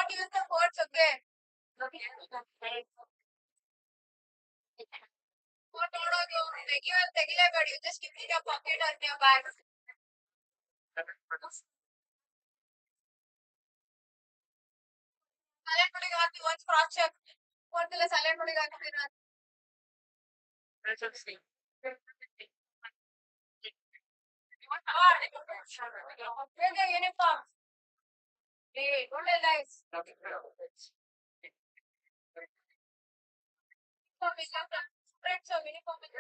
not use the words again. What order you but you just keep it in your pocket or in your bag. Silent putting on the once cross check. What the silent putting on the run. Where the uniform? Hey, what are guys? So we have the friends of uniform and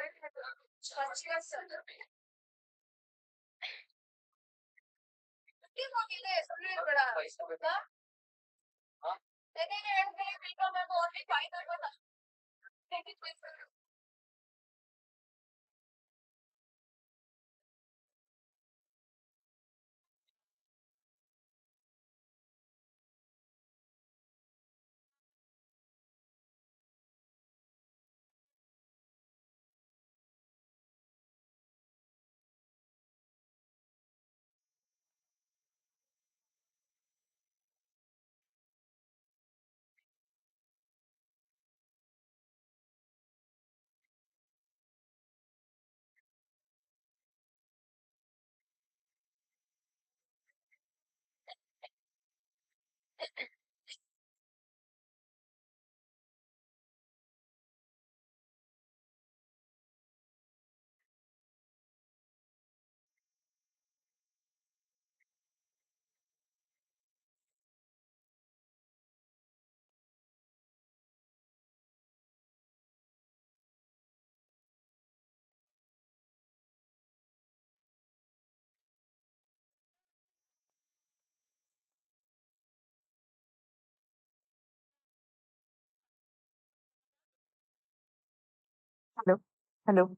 Hello. Hello.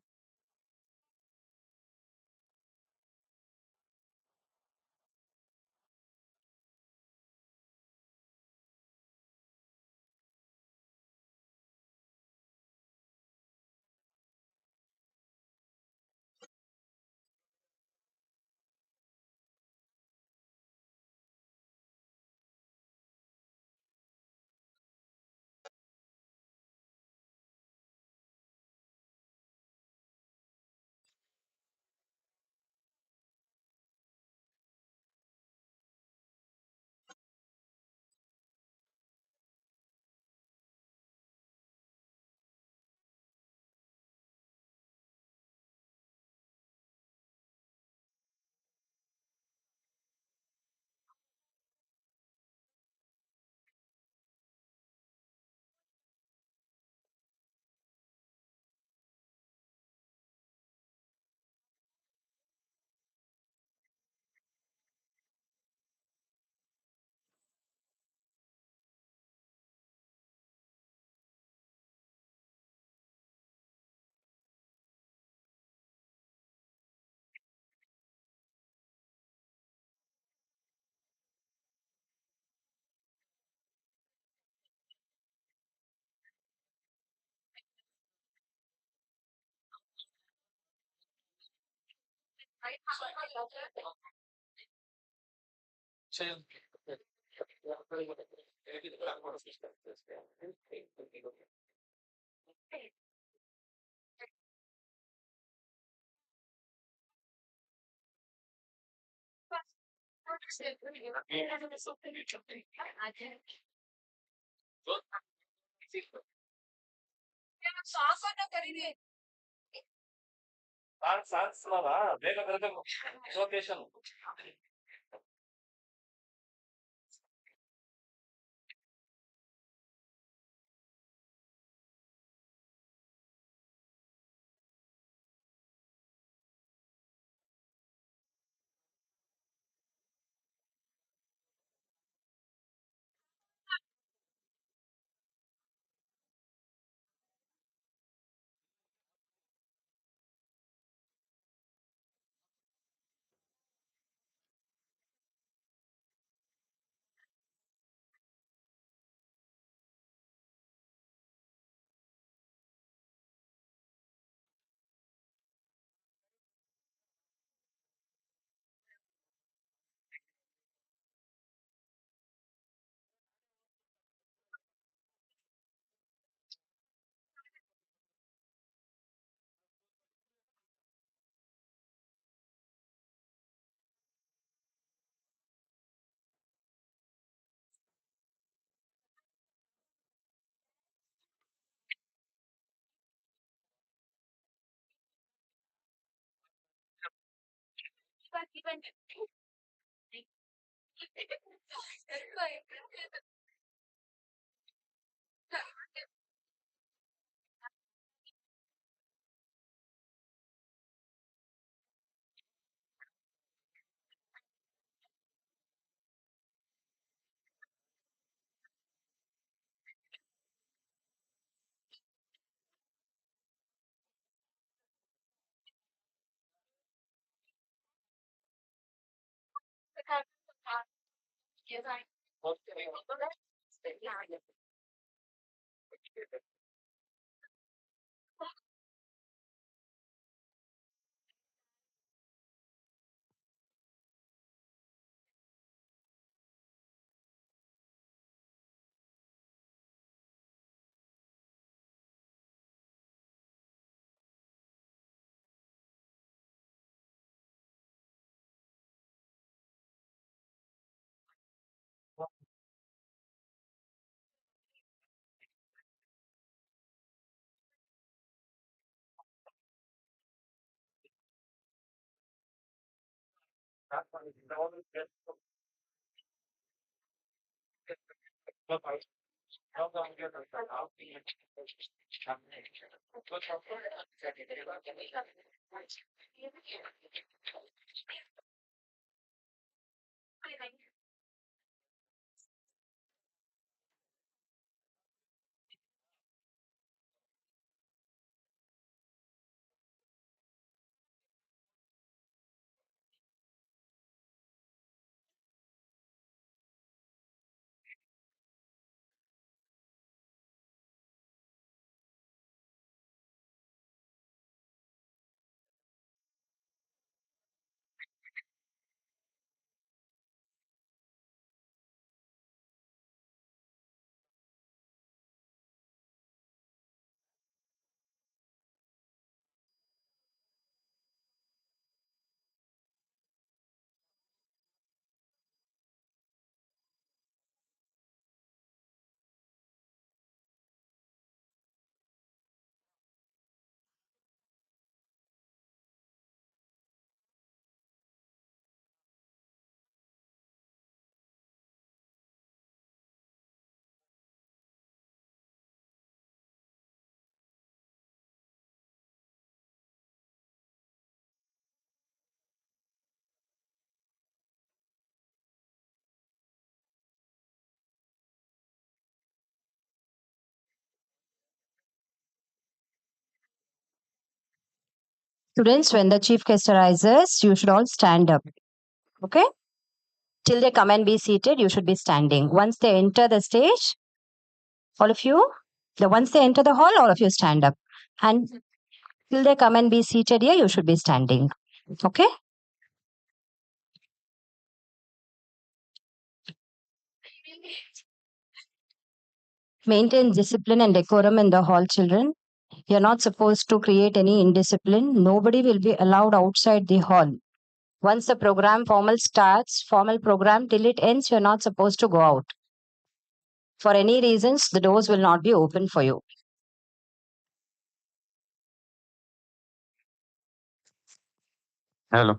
Sauce on the curry. Location. Students, when the chief guest arises, you should all stand up. Okay? Till they come and be seated, you should be standing. Once they enter the stage, all of you, once they enter the hall, all of you stand up. And till they come and be seated here, you should be standing. Okay? Maintain discipline and decorum in the hall, children. You're not supposed to create any indiscipline. Nobody will be allowed outside the hall. Once the program formal program, till it ends, you're not supposed to go out. For any reasons, the doors will not be open for you. Hello.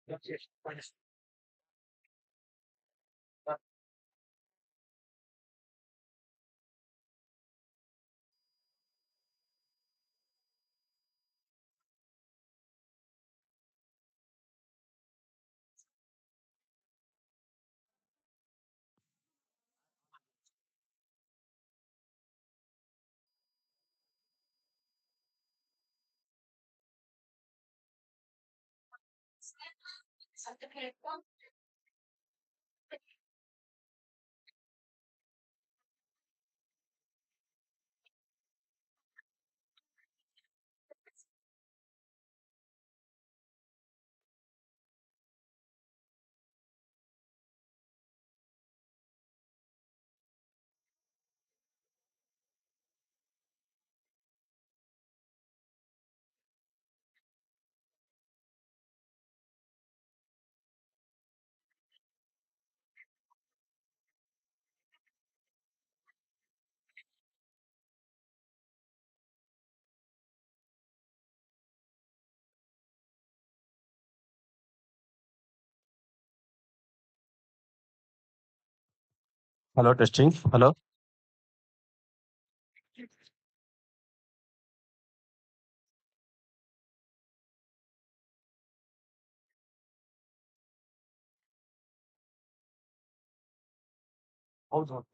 Hello, testing. Hello. Hold on.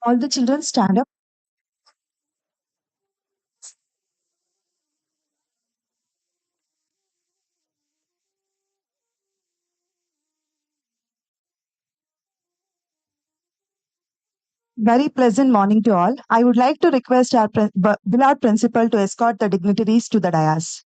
All the children stand up. Very pleasant morning to all. I would like to request our beloved principal to escort the dignitaries to the dais.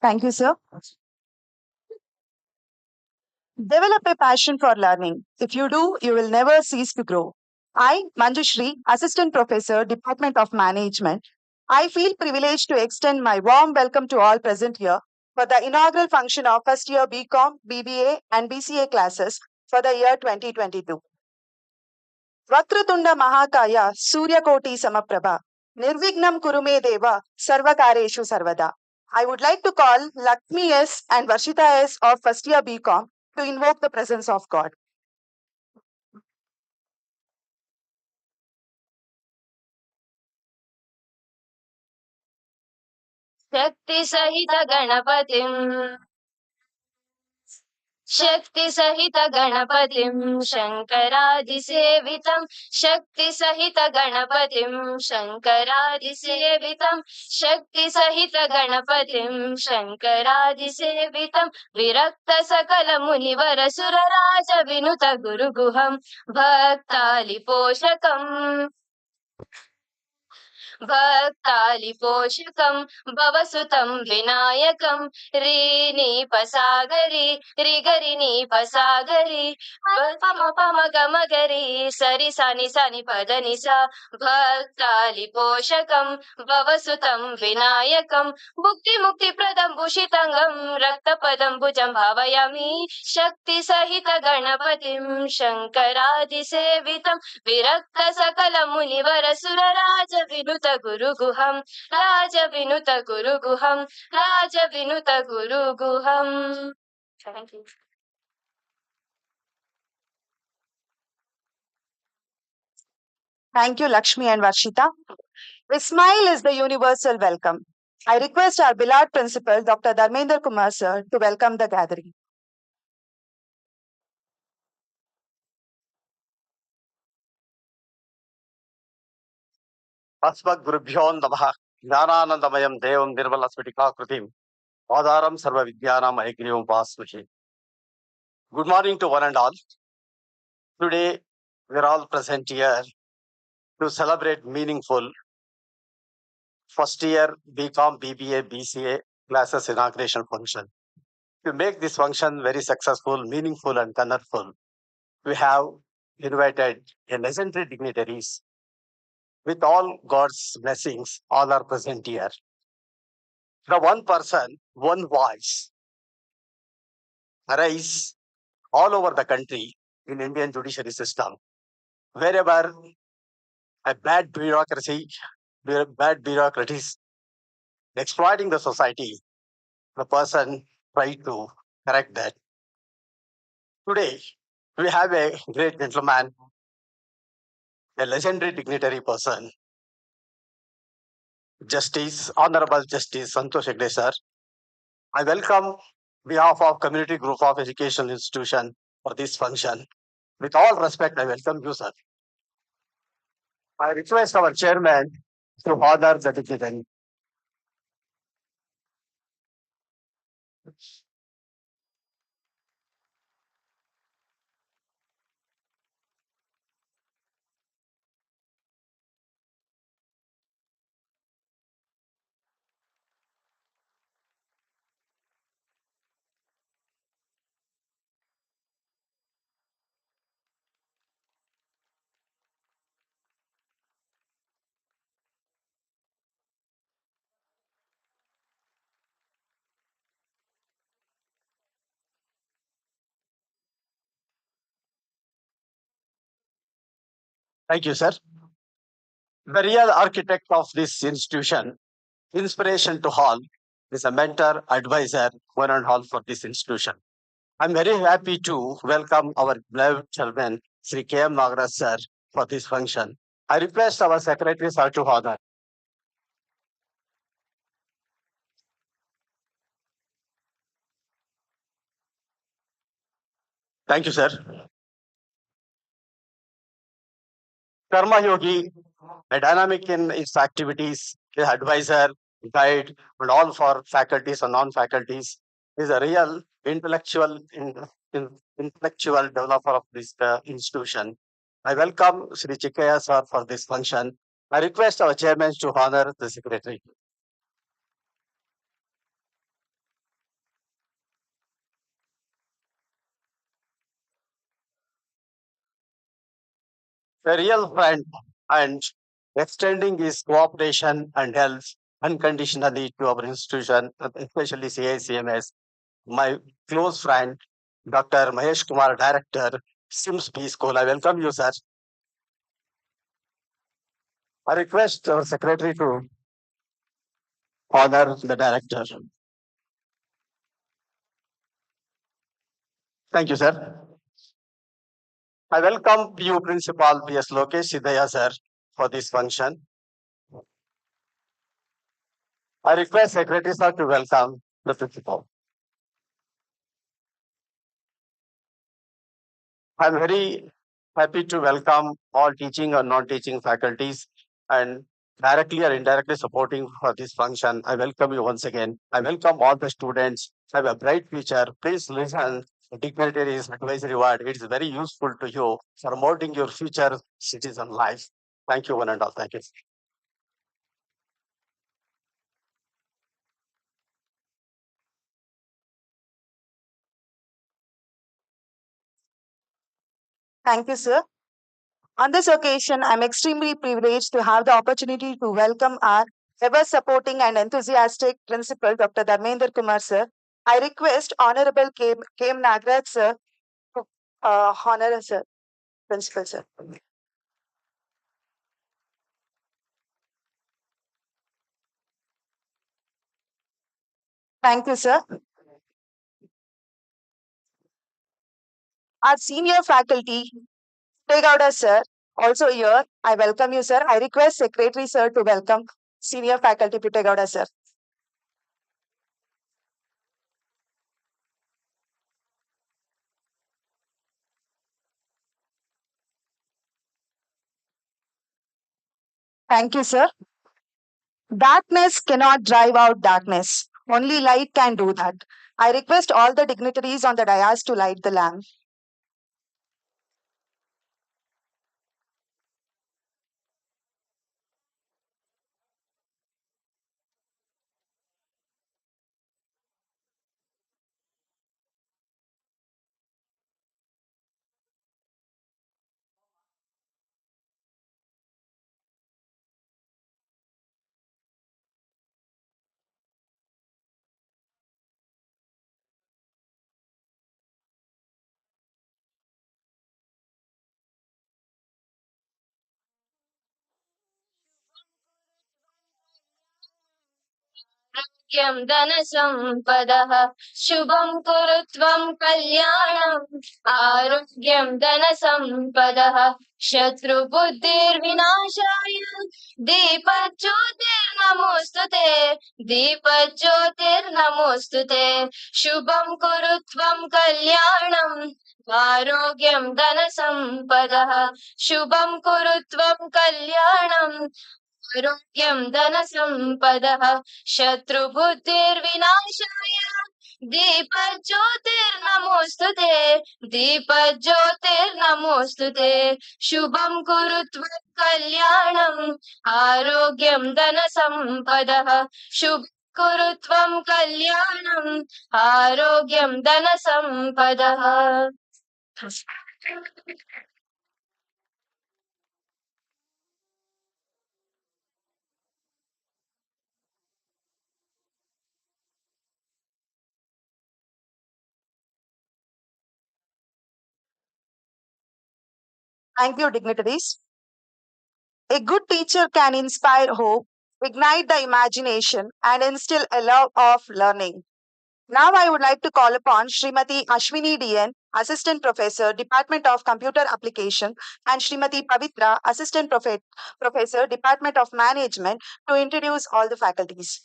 Thank you, sir. Develop a passion for learning. If you do, you will never cease to grow. I, Manjushri, Assistant Professor, Department of Management, I feel privileged to extend my warm welcome to all present here for the inaugural function of first year BCom, BBA, and BCA classes for the year 2022. Vakratunda Mahakaya Suryakoti Samaprabha Nirvignam Kurume Deva Sarvakareshu Sarvada. I would like to call Lakshmi S and Varshita S of first year BCom to invoke the presence of God. शक्ति सहित गणपतिं शक्ति सहित गणपतिं शङ्करादिसेवितं शक्ति सहित गणपतिं शङ्करादिसेवितं शक्ति सहित गणपतिं शङ्करादिसेवितं विरक्त सकल मुनिवर सुरराज विनुत गुरुगुहं भक्तालिपोषकम् भक्तालिपोषकं भवसुतं विनायकं रीनीपसागरी रिगरिनीपसागरी पम पम गमगरी सरि सनि सनि पदनि सा भक्तालिपोषकं भवसुतं विनायकं भुक्तिमुक्तिप्रदं भूषितङ्गं रक्तपदं भुजं भावयामि शक्तिसहित गणपतिं शङ्करादिसेवितं विरक्त सकल मुनिवर सुरराज विनुत गुरुगुहं राज विनुत गुरुगुहं राज विनुत गुरुगुहं. Thank you. Thank you, Lakshmi and Varshita. A smile is the universal welcome. I request our beloved principal, Dr. Dharmender Kumar sir, to welcome the gathering. अस्मद्गुरुभ्यो नमः ज्ञानानन्दमयं देवं निर्मलस्फटिकाकृतिम् आधारं सर्वविद्यानाम् ऐग्रीवमुपास्महे. Good morning to one and all. Today we are all present here to celebrate meaningful first year BCom, BBA, BCA classes inauguration function. To make this function very successful, meaningful and colorful, we have invited a legendary dignitaries. With all God's blessings, all are present here. The one person, one voice arise all over the country in Indian judiciary system. Wherever a bad bureaucracies exploiting the society, the person try to correct that. Today, we have a great gentleman, a legendary dignitary person, Justice, Honorable Justice Santosh Hegde sir. I welcome behalf of Community Group of Educational Institution for this function. With all respect, I welcome you, sir. I request our chairman to honor the dignitary. Thank you, sir. The real architect of this institution, inspiration to all, is a mentor, advisor, one and all for this institution. I'm very happy to welcome our beloved chairman, Sri K.M. Nagaraj sir, for this function. I request our secretary sir to honor. Thank you, sir. Karma Yogi, a dynamic in its activities, is advisor, guide, and all for faculties and non-faculties, is a real intellectual developer of this institution. I welcome Sri Chikaya sir for this function. I request our chairman to honor the secretary. A real friend and extending his cooperation and help unconditionally to our institution, especially CICMS. My close friend, Dr. Mahesh Kumar, Director, SIMS P School. I welcome you, sir. I request our secretary to honor the director. Thank you, sir. I welcome you, Principal PS Lokesh Sidaya, sir, for this function. I request Secretary, sir, to welcome the principal. I'm very happy to welcome all teaching or non-teaching faculties and directly or indirectly supporting for this function. I welcome you once again. I welcome all the students. Have a bright future. Please listen. Dignitaries advisory word. It is very useful to you for molding your future citizen life. Thank you, one and all. Thank you. Thank you, sir. On this occasion, I'm extremely privileged to have the opportunity to welcome our ever supporting and enthusiastic principal, Dr. Dharmender Kumar, sir. I request Honorable K.M. Nagraj, sir, to honor us, sir, principal, sir. Thank you, sir. Our senior faculty, Tegowda, sir, also here. I welcome you, sir. I request Secretary, sir, to welcome senior faculty, Tegowda, sir. Thank you, sir. Darkness cannot drive out darkness. Only light can do that. I request all the dignitaries on the dais to light the lamp. आरोग्यं धनसम्पदः शुभं कुरु त्वं कल्याणम् आरोग्यं धनसम्पदः शत्रुबुद्धिर्विनाशाय दीपज्योतिर्नमोऽस्तु ते दीपज्योतिर्नमोऽस्तु ते शुभं कुरु त्वं कल्याणम् आरोग्यं धनसम्पदः शुभं कुरु त्वं कल्याणम् आरोग्यं धनसम्पदः शत्रुबुद्धिर्विनाशाय दीपज्योतिर्नमोऽस्तु ते दीपज्योतिर्नमोऽस्तु ते शुभं कुरु त्वं कल्याणम् आरोग्यं धनसम्पदः शुभं कुरु त्वं कल्याणम् आरोग्यं धनसम्पदः Thank you, dignitaries. A good teacher can inspire hope. ignite the imagination, and instill a love of learning. Now I would like to call upon Srimati Ashwini DN, Assistant Professor, Department of Computer Application, and Srimati Pavitra, Assistant Professor, Department of Management, to introduce all the faculties.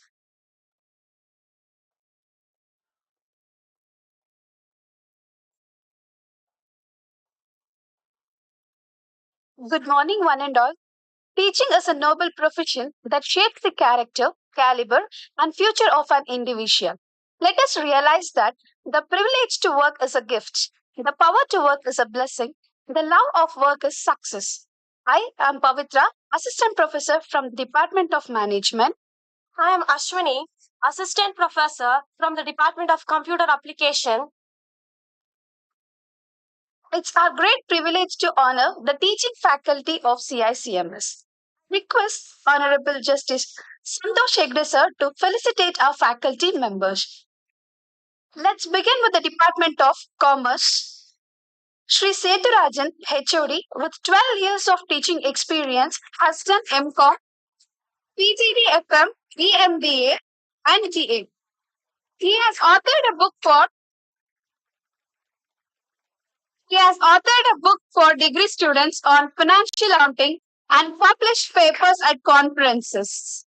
Good morning, one and all. Teaching is a noble profession that shapes the character, caliber, and future of an individual. Let us realize that the privilege to work is a gift, the power to work is a blessing, the love of work is success. I am Pavitra, Assistant Professor from the Department of Management. I am Ashwini, Assistant Professor from the Department of Computer Application. It's our great privilege to honor the teaching faculty of CICMS. Request Honorable Justice Santosh Hegde sir to felicitate our faculty members. Let's begin with the Department of Commerce. Shri Seturajan, HOD, with 12 years of teaching experience, has done MCom, PGD FM, EMBA, and GA. He has authored a book for degree students on financial accounting and published papers at conferences.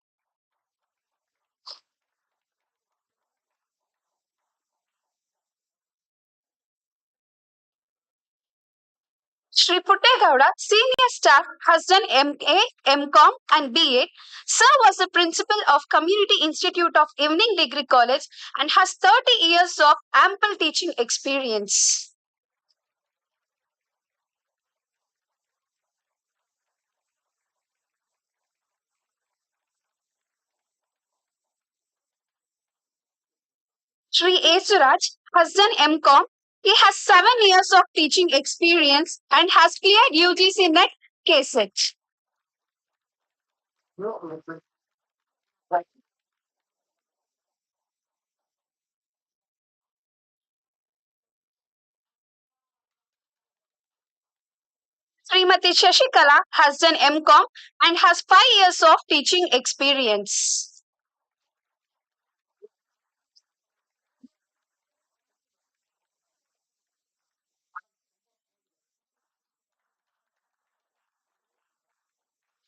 Shri Puttegowda, senior staff, has done MA, MCom, and BA. Sir was the principal of Community Institute of Evening Degree College and has 30 years of ample teaching experience. Shri Esuraj has done MCom. He has 7 years of teaching experience and has cleared UGC NET KSET. Srimati Shashikala has done MCom and has 5 years of teaching experience.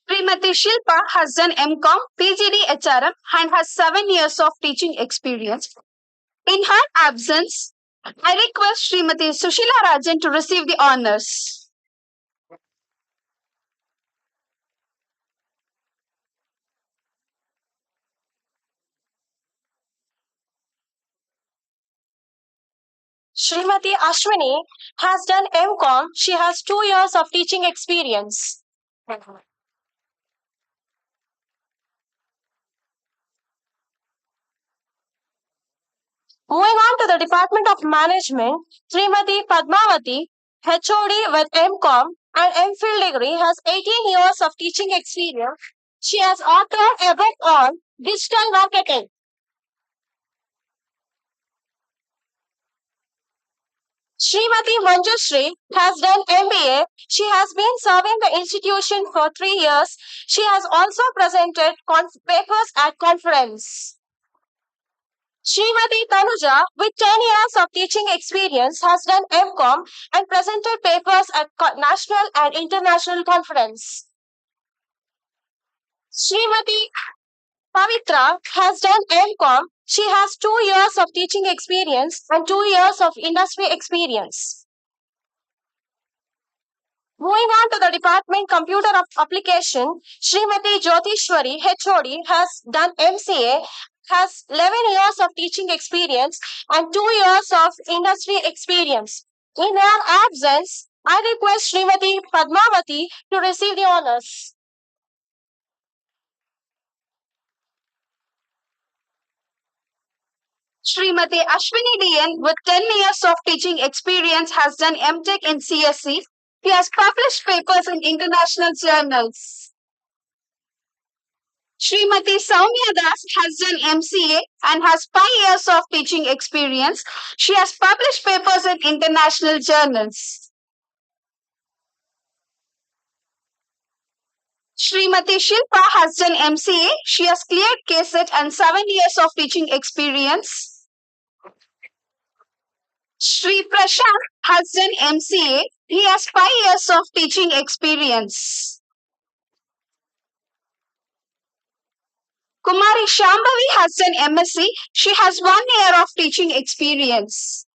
Srimati Shilpa has done MCom, PGD HRM and has 7 years of teaching experience. In her absence, I request Srimati Sushila Rajan to receive the honors. Srimati Ashwini has done MCom. She has 2 years of teaching experience. Moving on to the Department of Management, Srimati Padmavati, HOD with MCom and MPhil degree, has 18 years of teaching experience. She has authored a book on digital marketing. Srimati Manjushri has done MBA. She has been serving the institution for 3 years. She has also presented papers at conference. Srimati Tanuja, with 10 years of teaching experience, has done MCom and presented papers at national and international conference. Srimati Pavitra has done MCom. She has 2 years of teaching experience and 2 years of industry experience. Moving on to the Department Computer Application, Srimati Jyotishwari, HOD, has done MCA, has 11 years of teaching experience and 2 years of industry experience. In her absence, I request Srimati Padmavati to receive the honors. Srimati Ashwini DN, with 10 years of teaching experience, has done MTech in CSC. He has published papers in international journals. Srimati Soumya Das has done MCA and has 5 years of teaching experience. She has published papers in international journals. Srimati Shilpa has done MCA. She has cleared KSET and 7 years of teaching experience. Sri Prashant has done MCA. He has 5 years of teaching experience. Kumari Shambhavi has done MSc. She has 1 year of teaching experience.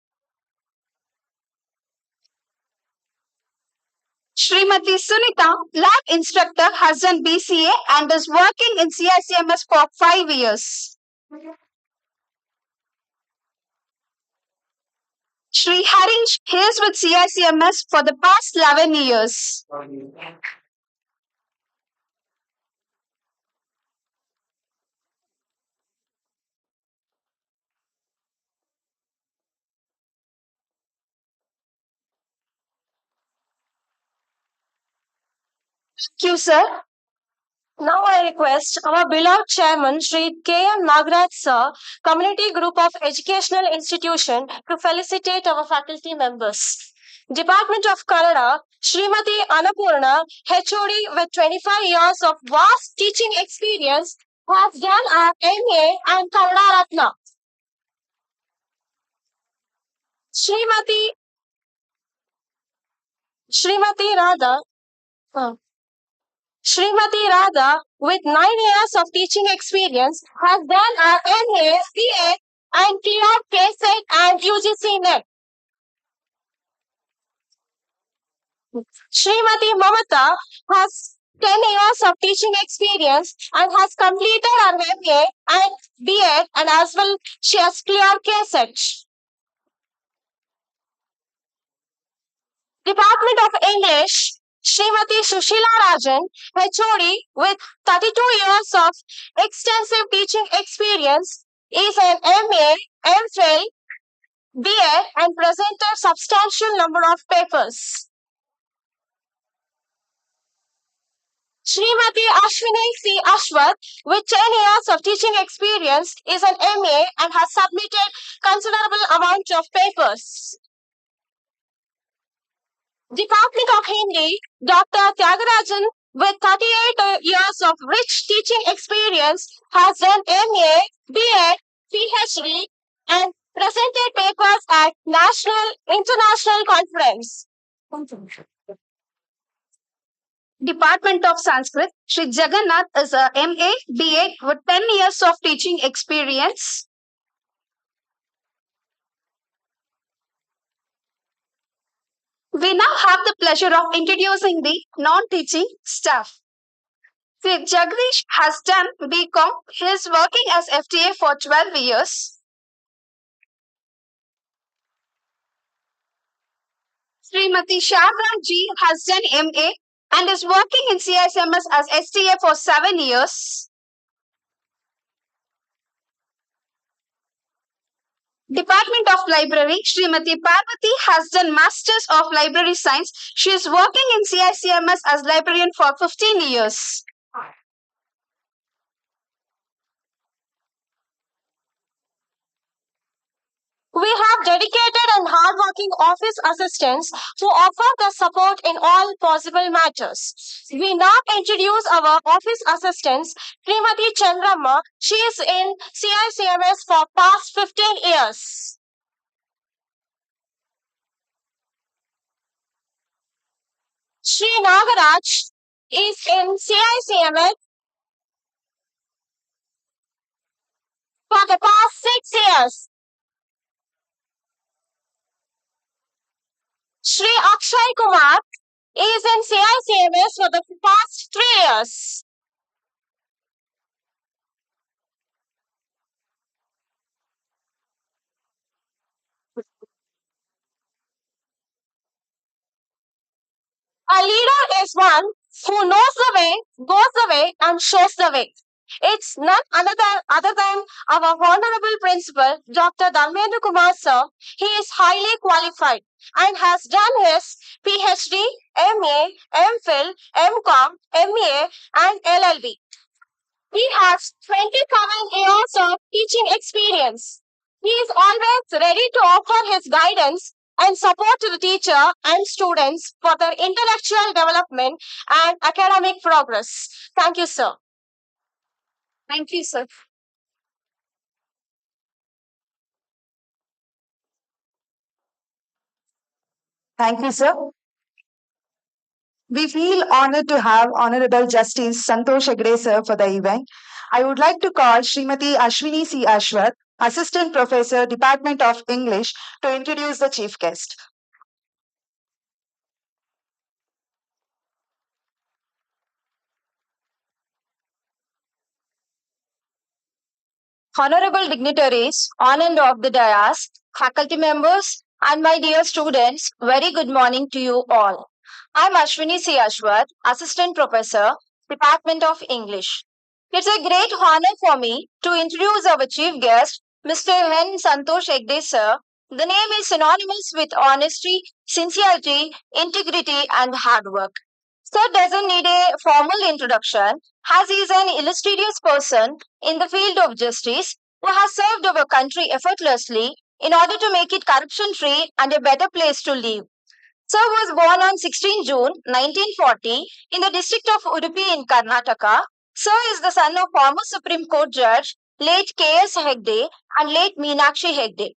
Srimati Sunita, lab instructor, has done BCA and is working in CICMS for 5 years. Sri Harish, he is with CICMS for the past 11 years. Thank you, sir. Now I request our beloved chairman, Sri K.M. Nagaraj sir, Community Group of Educational Institution, to felicitate our faculty members. Department of Kannada, Srimati Annapurna, HOD with 25 years of vast teaching experience, has done her MA and Kannada Ratna. Srimati Radha, Srimati Radha, with 9 years of teaching experience, has done her MA, BA, and cleared KSET and UGC NET. Srimati Mamata has 10 years of teaching experience and has completed her MA and BA, and as well she has cleared KSET. Department of English, Srimati Sushila Rajan, HOD, with 32 years of extensive teaching experience, is an MA, MPhil, BA, and presented substantial number of papers. Srimati Ashwini C. Ashwath, with 10 years of teaching experience, is an MA and has submitted considerable amount of papers. Department of Hindi, Dr. Tyagarajan, with 38 years of rich teaching experience, has done MA, BA, PhD, and presented papers at national, international conference. Department of Sanskrit, Sri Jagannath is a MA, BA with 10 years of teaching experience. We now have the pleasure of introducing the non-teaching staff. Sri Jagdish has done BCom. He is working as FTA for 12 years. Srimati Shabram Ji has done MA and is working in CISMS as STA for 7 years. Department of Library, Srimati Parvati has done Masters of Library Science. She is working in CICMS as librarian for 15 years. We have dedicated and hardworking office assistants who offer the support in all possible matters. We now introduce our office assistants, Srimati Chandramma. She is in CICMS for past 15 years. Sri Nagaraj is in CICMS for the past 6 years. Sri Akshay Kumar is in CICMS for the past 3 years. A leader is one who knows the way, goes the way, and shows the way. It's none other than our honorable principal, Dr. Dharmendra Kumar sir. He is highly qualified and has done his PhD, MA, MPhil, MCom, MA, and LLB. He has 27 years of teaching experience. He is always ready to offer his guidance and support to the teacher and students for their intellectual development and academic progress. Thank you, sir. Thank you, sir. Thank you, sir. We feel honored to have Honorable Justice Santosh Hegde sir for the event. I would like to call Srimati Ashwini C. Ashwath, Assistant Professor, Department of English, to introduce the chief guest. Honorable dignitaries on and off the dais, faculty members, and my dear students, very good morning to you all. I'm Ashwini C. Ashwath, Assistant Professor, Department of English. It's a great honor for me to introduce our chief guest, Mr. N. Santosh Hegde sir. The name is synonymous with honesty, sincerity, integrity, and hard work. Sir doesn't need a formal introduction, as he is an illustrious person in the field of justice who has served our country effortlessly in order to make it corruption free and a better place to live. Sir was born on 16 June 1940 in the district of Udupi in Karnataka. Sir is the son of former Supreme Court Judge late K.S. Hegde and late Meenakshi Hegde.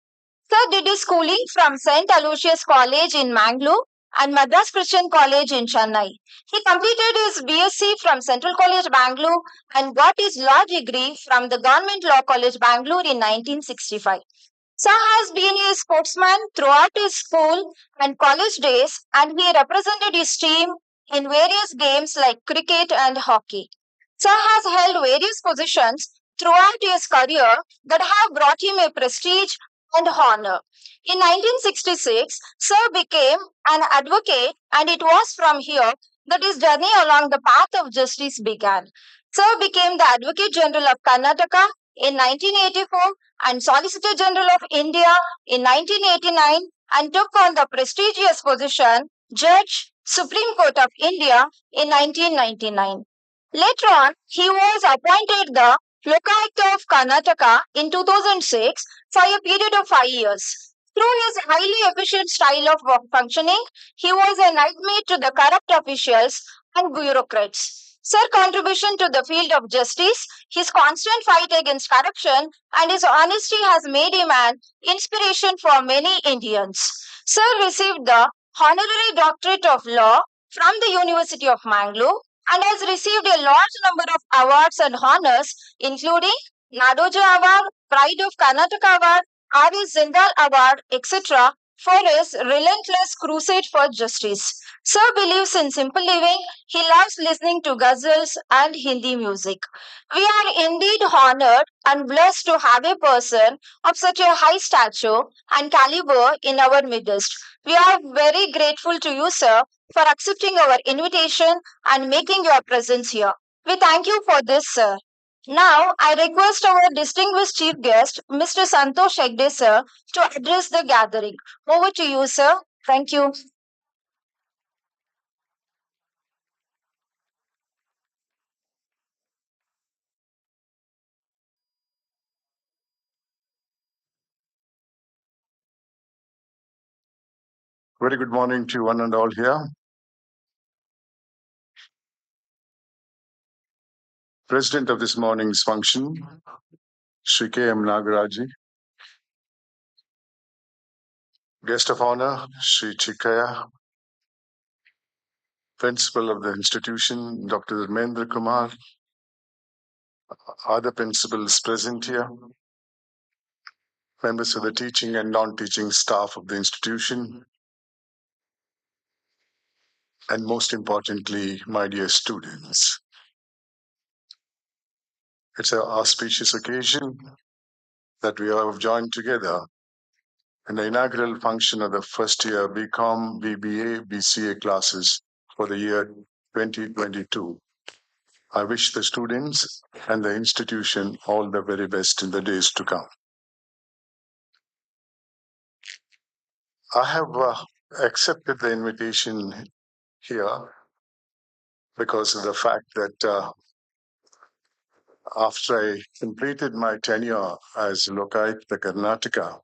Sir did his schooling from St. Aloysius College in Mangalore and Madras Christian College in Chennai. He completed his BSc from Central College Bangalore and got his law degree from the Government Law College Bangalore in 1965. Sir has been a sportsman throughout his school and college days, and he represented his team in various games like cricket and hockey. Sir has held various positions throughout his career that have brought him a prestige and honor. In 1966, Sir became an advocate, and it was from here that his journey along the path of justice began. Sir became the Advocate General of Karnataka in 1984 and Solicitor General of India in 1989 and took on the prestigious position Judge, Supreme Court of India in 1999. Later on, he was appointed the Lokayukta of Karnataka in 2006 for a period of 5 years. Through his highly efficient style of functioning, he was a nightmare to the corrupt officials and bureaucrats. Sir's contribution to the field of justice, his constant fight against corruption, and his honesty has made him an inspiration for many Indians. Sir received the Honorary Doctorate of Law from the University of Mangalore and has received a large number of awards and honors, including Nadoja Award, Pride of Karnataka Award, R.S. Zindal Award, etc., for his relentless crusade for justice. Sir believes in simple living. He loves listening to ghazals and Hindi music. We are indeed honored and blessed to have a person of such a high stature and caliber in our midst. We are very grateful to you, sir, for accepting our invitation and making your presence here. We thank you for this, sir. Now, I request our distinguished chief guest, Mr. Santosh Hegde, sir, to address the gathering. Over to you, sir. Thank you. Very good morning to one and all here. President of this morning's function, Sri K.M. Nagaraji. Guest of honor, Sri Chikaya. Principal of the institution, Dr. Dharmendra Kumar. Other principals present here. Members of the teaching and non-teaching staff of the institution. And most importantly, my dear students. It's an auspicious occasion that we have joined together in the inaugural function of the first year BCom, BBA, BCA classes for the year 2022. I wish the students and the institution all the very best in the days to come. I have accepted the invitation here because of the fact that after I completed my tenure as Lokayukta Karnataka,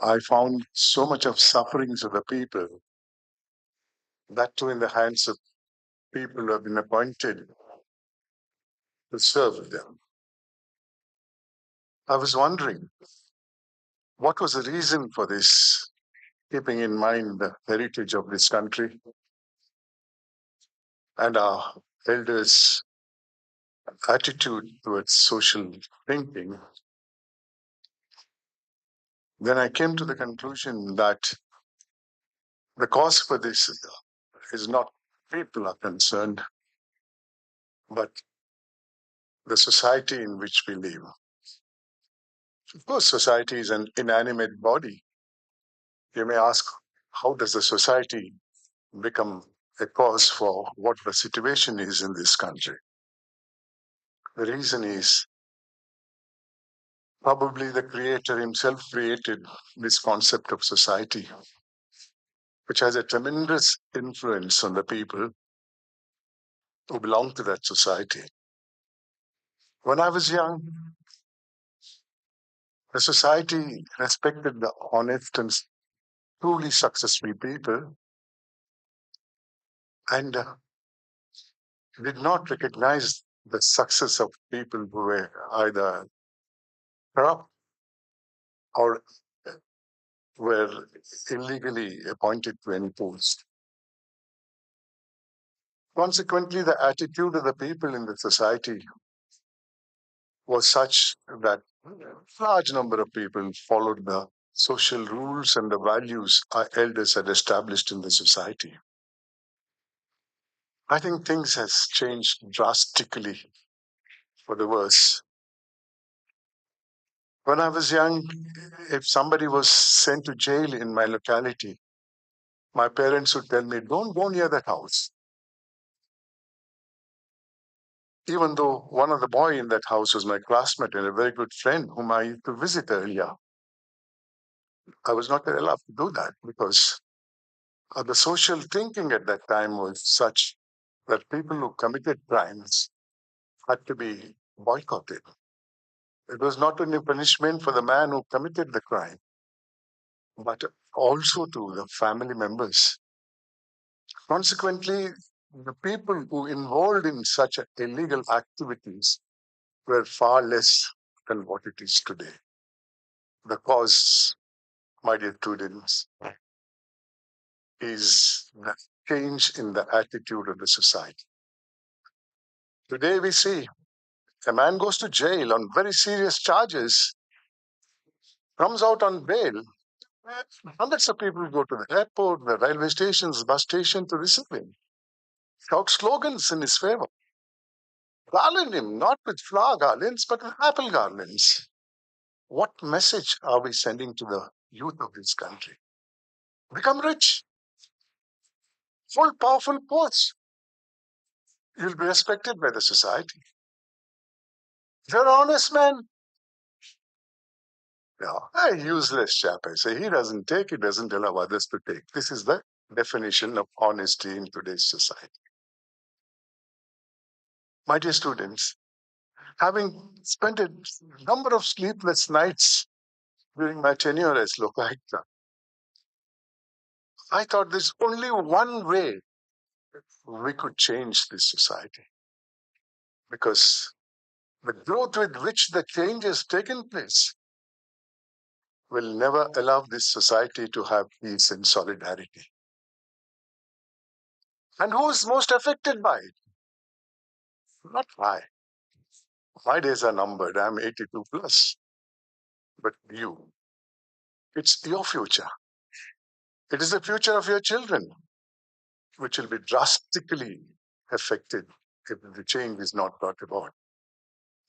I found so much of sufferings of the people, that too in the hands of people who have been appointed to serve them. I was wondering, what was the reason for this, keeping in mind the heritage of this country and our elders' attitude towards social thinking? Then I came to the conclusion that the cause for this is not people are concerned, but the society in which we live. Of course, society is an inanimate body. You may ask, how does the society become a cause for what the situation is in this country? The reason is probably the Creator himself created this concept of society, which has a tremendous influence on the people who belong to that society. When I was young, the society respected the honest and truly successful people and did not recognize the success of people who were either corrupt or were illegally appointed to any post. Consequently, the attitude of the people in the society was such that a large number of people followed the social rules and the values our elders had established in the society. I think things has changed drastically for the worse. When I was young, if somebody was sent to jail in my locality, my parents would tell me, don't go near that house. Even though one of the boy in that house was my classmate and a very good friend whom I used to visit earlier, I was not allowed to do that because the social thinking at that time was such that people who committed crimes had to be boycotted. It was not only punishment for the man who committed the crime, but also to the family members. Consequently, the people who involved in such illegal activities were far less than what it is today. The cause, my dear students, is the change in the attitude of the society. Today we see a man goes to jail on very serious charges, comes out on bail. Hundreds of people go to the airport, the railway stations, bus station to receive him. Shout slogans in his favor. Garland him, not with flower garlands, but with apple garlands. What message are we sending to the youth of this country? Become rich, hold powerful posts. You'll be respected by the society. If you're an honest man, no, a useless chap, I say. He doesn't take, he doesn't allow others to take. This is the definition of honesty in today's society. My dear students, having spent a number of sleepless nights during my tenure as Lokaayukta, I thought there's only one way we could change this society. Because the growth with which the change has taken place will never allow this society to have peace and solidarity. And who's most affected by it? Not I. My days are numbered. I'm 82 plus. But you, it's your future. It is the future of your children, which will be drastically affected if the change is not brought about.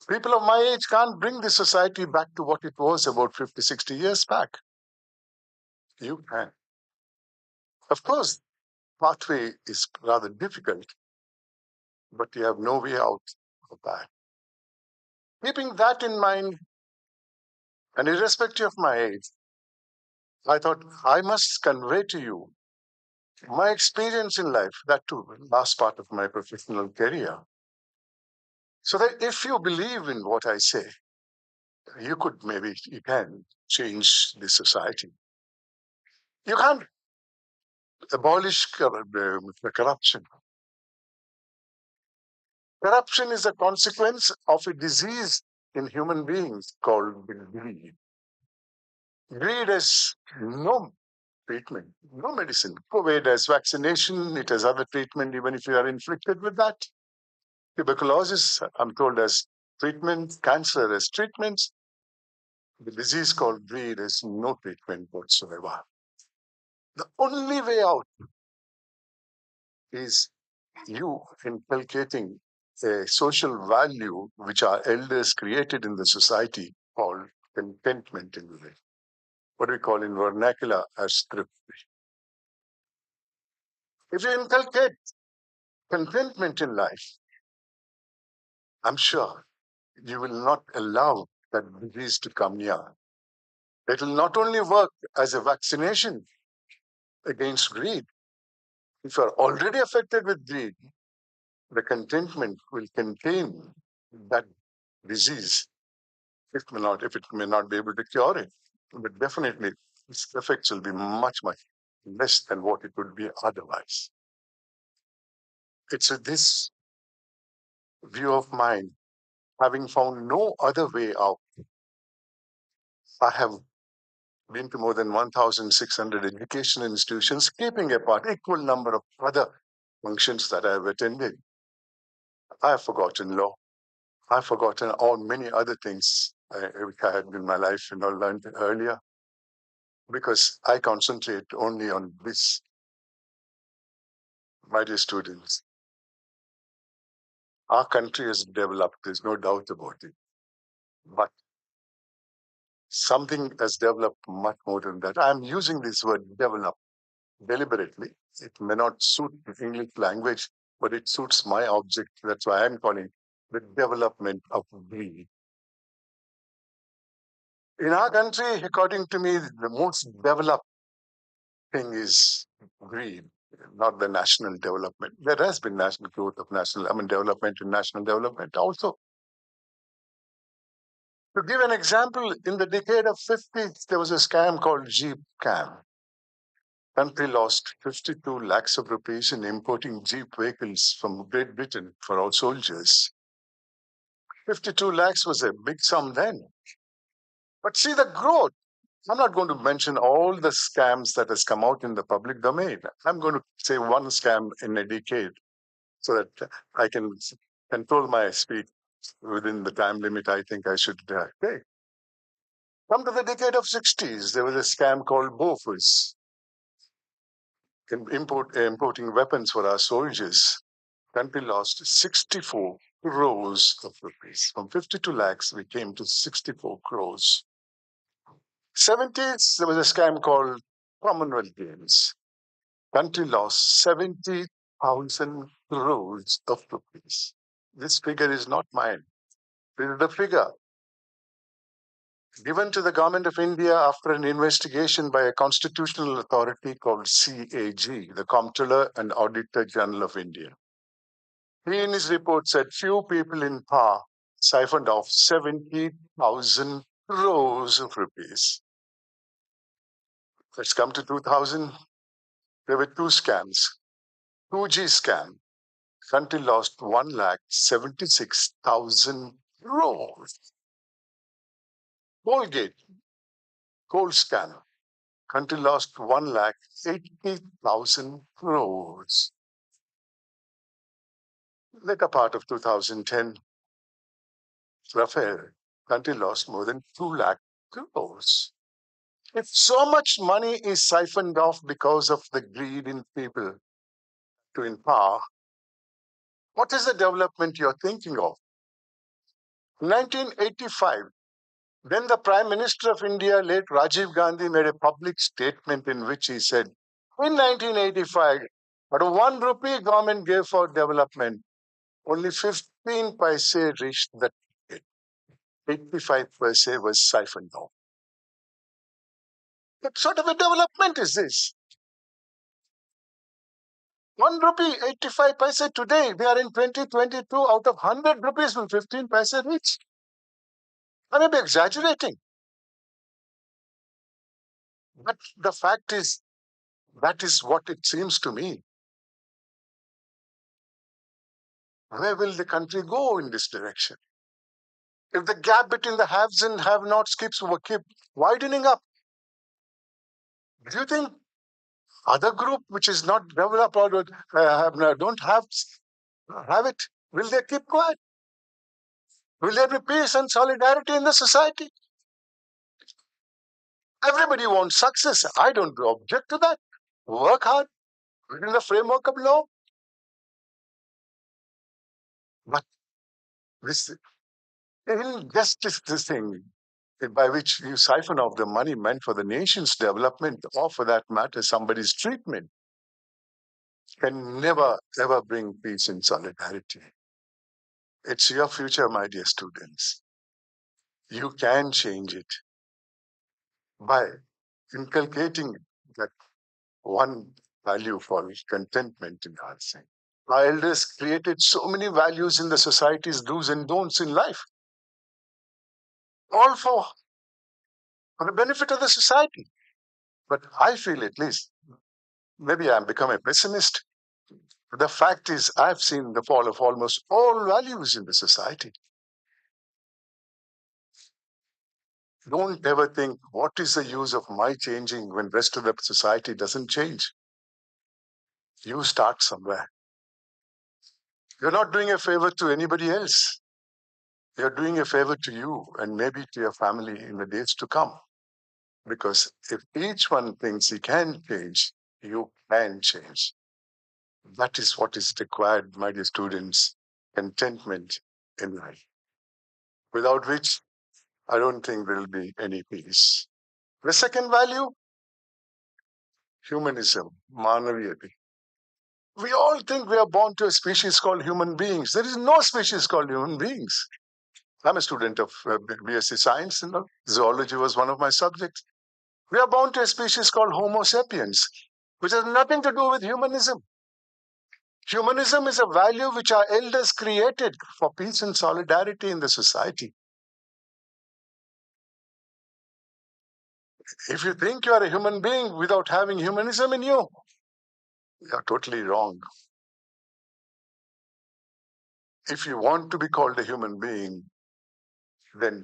People of my age can't bring this society back to what it was about 50, 60 years back. You can. Of course, pathway is rather difficult, but you have no way out of that. Keeping that in mind, and irrespective of my age, I thought I must convey to you my experience in life, that too, last part of my professional career. So that if you believe in what I say, you can change the society. You can't abolish corruption. Corruption is a consequence of a disease in human beings called greed. Greed has no treatment, no medicine. COVID has vaccination, it has other treatment, even if you are inflicted with that. Tuberculosis, I'm told, has treatment. Cancer has treatments. The disease called greed has no treatment whatsoever. The only way out is you inculcating a social value which our elders created in the society called contentment in life. What we call in vernacular as thrift. If you inculcate contentment in life, I'm sure you will not allow that disease to come near. It will not only work as a vaccination against greed. If you are already affected with greed, the contentment will contain that disease. If it may not be able to cure it, but definitely its effects will be much, much less than what it would be otherwise. It's this view of mine, having found no other way out. I have been to more than 1,600 education institutions, keeping apart equal number of other functions that I have attended. I have forgotten law. I've forgotten all many other things which I had in my life, learned earlier, because I concentrate only on this. My dear students, our country has developed, there's no doubt about it. But something has developed much more than that. I'm using this word develop deliberately. It may not suit the English language, but it suits my object. That's why I'm calling it the development of greed. In our country, according to me, the most developed thing is greed, not the national development. There has been national growth of development and national development also. To give an example, in the decade of 50s, there was a scam called Jeep scam. Country lost 52 lakhs of rupees in importing Jeep vehicles from Great Britain for our soldiers. 52 lakhs was a big sum then. But see the growth. I'm not going to mention all the scams that has come out in the public domain. I'm going to say one scam in a decade so that I can control my speech within the time limit I think I should take. Come to the decade of 60s, there was a scam called Bofus, importing weapons for our soldiers. Country lost 64 crores of rupees. From 52 lakhs, we came to 64 crores. 70s, there was a scam called Commonwealth Games. Country lost 70,000 crores of rupees. This figure is not mine. This is the figure given to the government of India after an investigation by a constitutional authority called CAG, the Comptroller and Auditor General of India. He, in his report, said few people in power siphoned off 70,000 crores of rupees. Let's come to 2000. There were two scams. 2G scam. Country lost 1,76,000 crores. Colgate, coal scam. Country lost 1,80,000 crores. Later part of 2010, Rafael, country lost more than 2 lakh crores. If so much money is siphoned off because of the greed in people to in power, what is the development you're thinking of? 1985, then the Prime Minister of India, late Rajiv Gandhi, made a public statement in which he said, in 1985, but 1 rupee government gave for development, only 15 paise reached the target. 85 paise was siphoned off. What sort of a development is this? 1 rupee, 85 paise today. We are in 2022. Out of 100 rupees, will 15 paise reach? I may be exaggerating. But the fact is, that is what it seems to me. Where will the country go in this direction? If the gap between the haves and have-nots keep widening up, do you think other group which is not developed or don't have it, will they keep quiet? Will there be peace and solidarity in the society? Everybody wants success. I don't object to that. Work hard within the framework of law. But this injustice, this thing by which you siphon off the money meant for the nation's development, or for that matter, somebody's treatment, can never ever bring peace and solidarity. It's your future, my dear students. You can change it by inculcating that one value for contentment in dancing. Our elders created so many values in the society's do's and don'ts in life, all for the benefit of the society. But I feel, at least, maybe I'm becoming a pessimist. The fact is, I've seen the fall of almost all values in the society. Don't ever think, what is the use of my changing when rest of the society doesn't change? You start somewhere. You're not doing a favor to anybody else. You're doing a favor to you and maybe to your family in the days to come. Because if each one thinks he can change, you can change. That is what is required, my dear students, contentment in life. Without which, I don't think there will be any peace. The second value, humanism, manaviyati. We all think we are born to a species called human beings. There is no species called human beings. I'm a student of BSc Science, zoology was one of my subjects. We are born to a species called Homo sapiens, which has nothing to do with humanism. Humanism is a value which our elders created for peace and solidarity in the society. If you think you are a human being without having humanism in you, you're totally wrong. If you want to be called a human being, then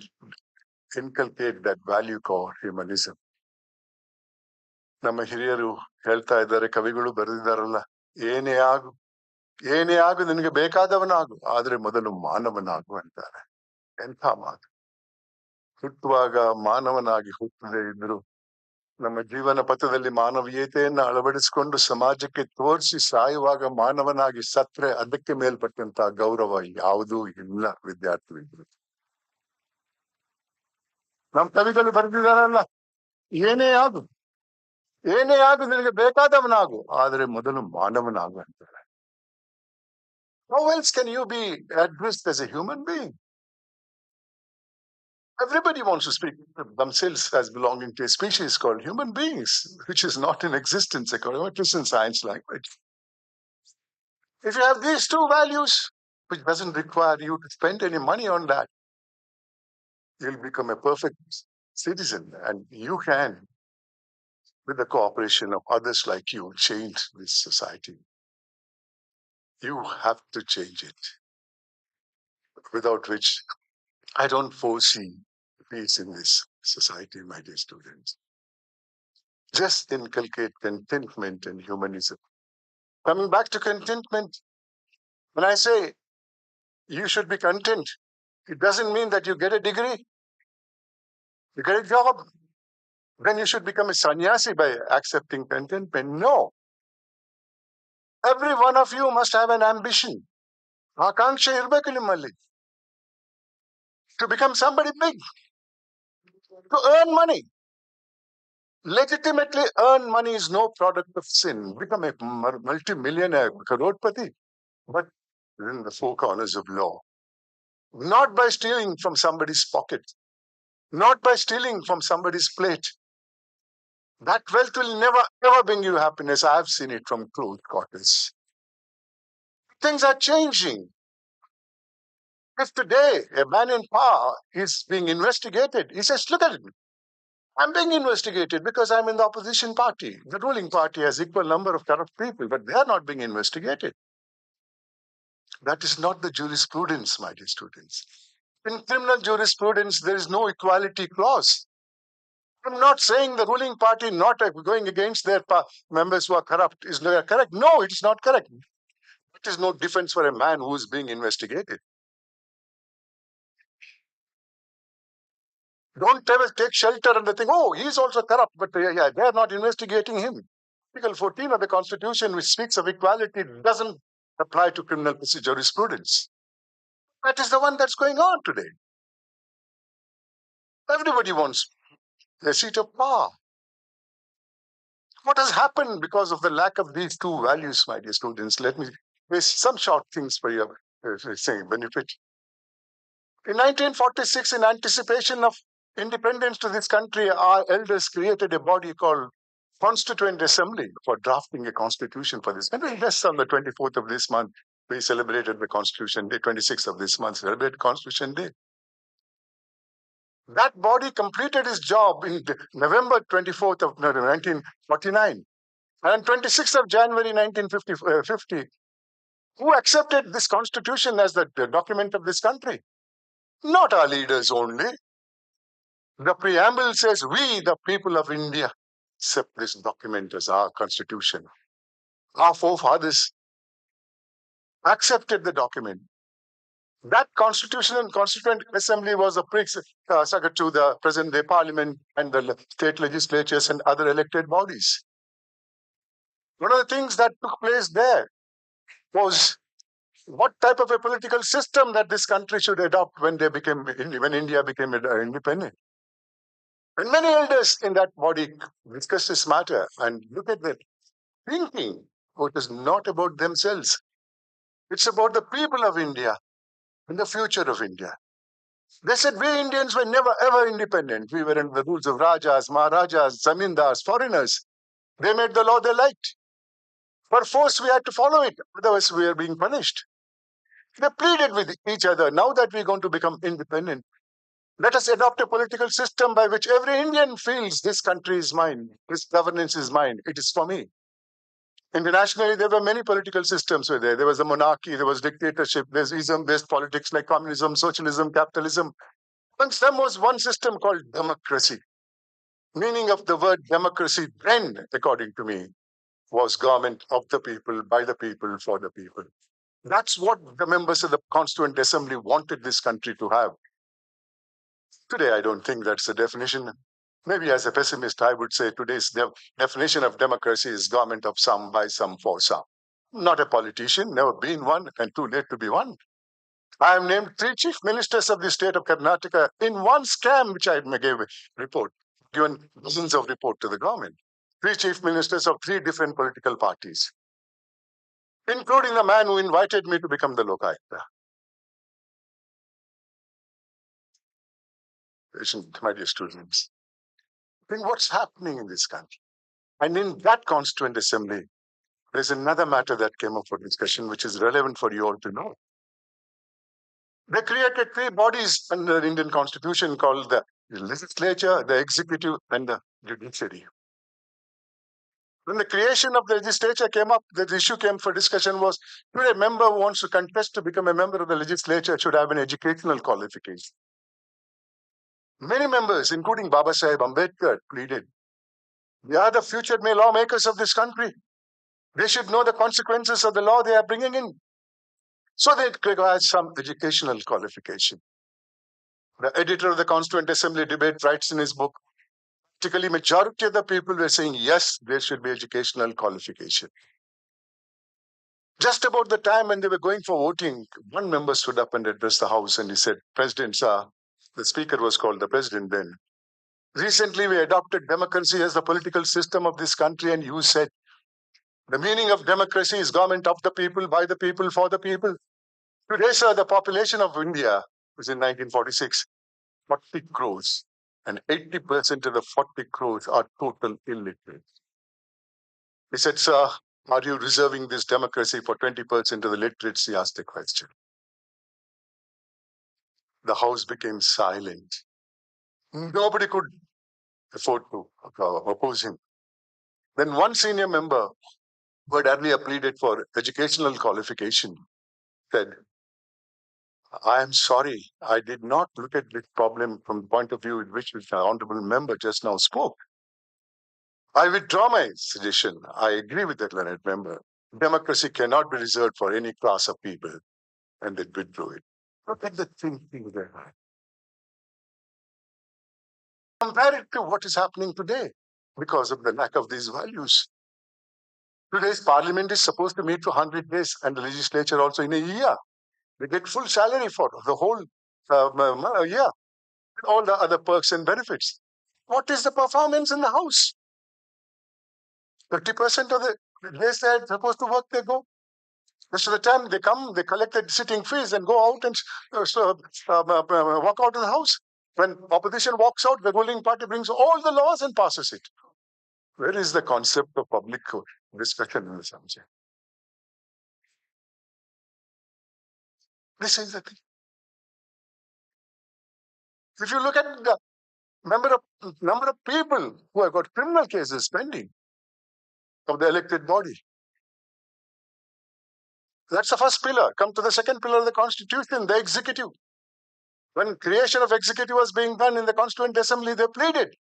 inculcate that value called humanism. ನಮ್ಮ ಹಿರಿಯರು ಹೇಳ್ತಾ ಇದ್ದಾರೆ, ಕವಿಗಳು ಬರೆದಿದ್ದಾರಲ್ಲ, ಏನೇ ಆಗು ನಿನಗೆ ಬೇಕಾದವನಾಗು, ಆದ್ರೆ ಮೊದಲು ಮಾನವನಾಗು ಅಂತಾರೆ. ಎಂಥ ಮಾತು. ಹುಟ್ಟುವಾಗ ಮಾನವನಾಗಿ ಹುಟ್ಟದೇ ಇದ್ರು ನಮ್ಮ ಜೀವನ ಪಥದಲ್ಲಿ ಮಾನವೀಯತೆಯನ್ನು ಅಳವಡಿಸಿಕೊಂಡು ಸಮಾಜಕ್ಕೆ ತೋರಿಸಿ ಸಾಯುವಾಗ ಮಾನವನಾಗಿ ಸತ್ರೆ ಅದಕ್ಕೆ ಮೇಲ್ಪಟ್ಟಂತ ಗೌರವ ಯಾವುದೂ ಇಲ್ಲ ವಿದ್ಯಾರ್ಥಿಗಳು. ನಮ್ಮ ಕವಿಗಳು ಬರೆದಿದ್ದಾರಲ್ಲ, ಏನೇ ಆಗು ನಿನಗೆ ಬೇಕಾದವನಾಗು, ಆದ್ರೆ ಮೊದಲು ಮಾನವನಾಗು ಅಂತಾರೆ. How else can you be addressed as a human being? Everybody wants to speak of themselves as belonging to a species called human beings, which is not in existence according to science language. If you have these two values, which doesn't require you to spend any money on that, you'll become a perfect citizen, and you can, with the cooperation of others like you, change this society. You have to change it, without which I don't foresee peace in this society, my dear students. Just inculcate contentment and humanism. Coming back to contentment, when I say you should be content, it doesn't mean that you get a degree, you get a job, then you should become a sannyasi by accepting contentment. No. Every one of you must have an ambition. Akanksha irbeku nimmalli. To become somebody big. To earn money. Legitimately earn money is no product of sin. Become a multi-millionaire, crorepati, but within the four corners of law. Not by stealing from somebody's pocket. Not by stealing from somebody's plate. That wealth will never, ever bring you happiness. I have seen it from close quarters. Things are changing. If today a man in power is being investigated, he says, look at it. I'm being investigated because I'm in the opposition party. The ruling party has equal number of corrupt people, but they are not being investigated. That is not the jurisprudence, my dear students. In criminal jurisprudence, there is no equality clause. I'm not saying the ruling party not going against their members who are corrupt is correct. No, it is not correct. It is no defense for a man who is being investigated. Don't ever take shelter and think, oh, he's also corrupt, but they are not investigating him. Article 14 of the Constitution, which speaks of equality, doesn't apply to criminal jurisprudence. That is the one that's going on today. Everybody wants a seat of power. What has happened because of the lack of these two values, my dear students? Let me say some short things for your benefit. In 1946, in anticipation of independence to this country, our elders created a body called Constituent Assembly for drafting a constitution for this country. Just on the 24th of this month, we celebrated the Constitution Day. 26th of this month, celebrate Constitution Day. That body completed its job in November 24th of 1949. And 26th of January 1950, who accepted this constitution as the document of this country? Not our leaders only. The preamble says, we, the people of India, accept this document as our constitution. Our forefathers accepted the document. That constitution and constituent assembly was a precursor to the present day parliament and the state legislatures and other elected bodies. One of the things that took place there was what type of a political system that this country should adopt when India became independent. And many elders in that body discussed this matter and look at that thinking. Oh, it is not about themselves. It's about the people of India and the future of India. They said we Indians were never ever independent. We were under the rules of Rajas, Maharajas, Zamindars, foreigners. They made the law they liked. For force, we had to follow it. Otherwise, we are being punished. They pleaded with each other. Now that we're going to become independent, let us adopt a political system by which every Indian feels this country is mine, this governance is mine, it is for me. Internationally, there were many political systems were there. There was a monarchy, there was dictatorship, there's ism-based politics like communism, socialism, capitalism. Amongst them was one system called democracy. Meaning of the word democracy then, according to me, was government of the people, by the people, for the people. That's what the members of the Constituent Assembly wanted this country to have. Today, I don't think that's the definition. Maybe as a pessimist, I would say today's definition of democracy is government of some, by some, for some. Not a politician, never been one, and too late to be one. I have named 3 chief ministers of the state of Karnataka in one scam, which I gave a report, given dozens of reports to the government. 3 chief ministers of 3 different political parties, including the man who invited me to become the Lokayukta. My dear students, think what's happening in this country. And in that Constituent Assembly, there's another matter that came up for discussion, which is relevant for you all to know. They created 3 bodies under the Indian Constitution called the legislature, the executive, and the judiciary. When the creation of the legislature came up, the issue came for discussion was, should a member who wants to contest to become a member of the legislature should have an educational qualification? Many members, including Baba Sahib Ambedkar, pleaded, they are the future lawmakers of this country. They should know the consequences of the law they are bringing in. So they require some educational qualification. The editor of the Constituent Assembly debate writes in his book, practically majority of the people were saying, yes, there should be educational qualification. Just about the time when they were going for voting, one member stood up and addressed the House and he said, President, sir, the speaker was called the president then. Recently, we adopted democracy as the political system of this country, and you said, the meaning of democracy is government of the people, by the people, for the people. Today, sir, the population of India was in 1946, 40 crores, and 80% of the 40 crores are total illiterate. He said, sir, are you reserving this democracy for 20% of the literates? He asked the question. the House became silent. Nobody could afford to oppose him. Then one senior member who had earlier pleaded for educational qualification said, I am sorry, I did not look at this problem from the point of view in which the honorable member just now spoke. I withdraw my suggestion. I agree with that learned member. Democracy cannot be reserved for any class of people, and they withdrew it. Look at the thinking there. Compare it to what is happening today because of the lack of these values. Today's parliament is supposed to meet for 100 days and the legislature also in a year. They get full salary for the whole year, all the other perks and benefits. What is the performance in the House? 30% of the days they're supposed to work, they go. Most of the time they come, they collect the sitting fees and go out and walk out of the House. When opposition walks out, the ruling party brings all the laws and passes it. Where is the concept of public discussion in the subject? This is the thing. If you look at the number of people who have got criminal cases pending of the elected body, that's the first pillar. Come to the second pillar of the Constitution, the executive. When creation of executive was being done in the Constituent Assembly, they pleaded.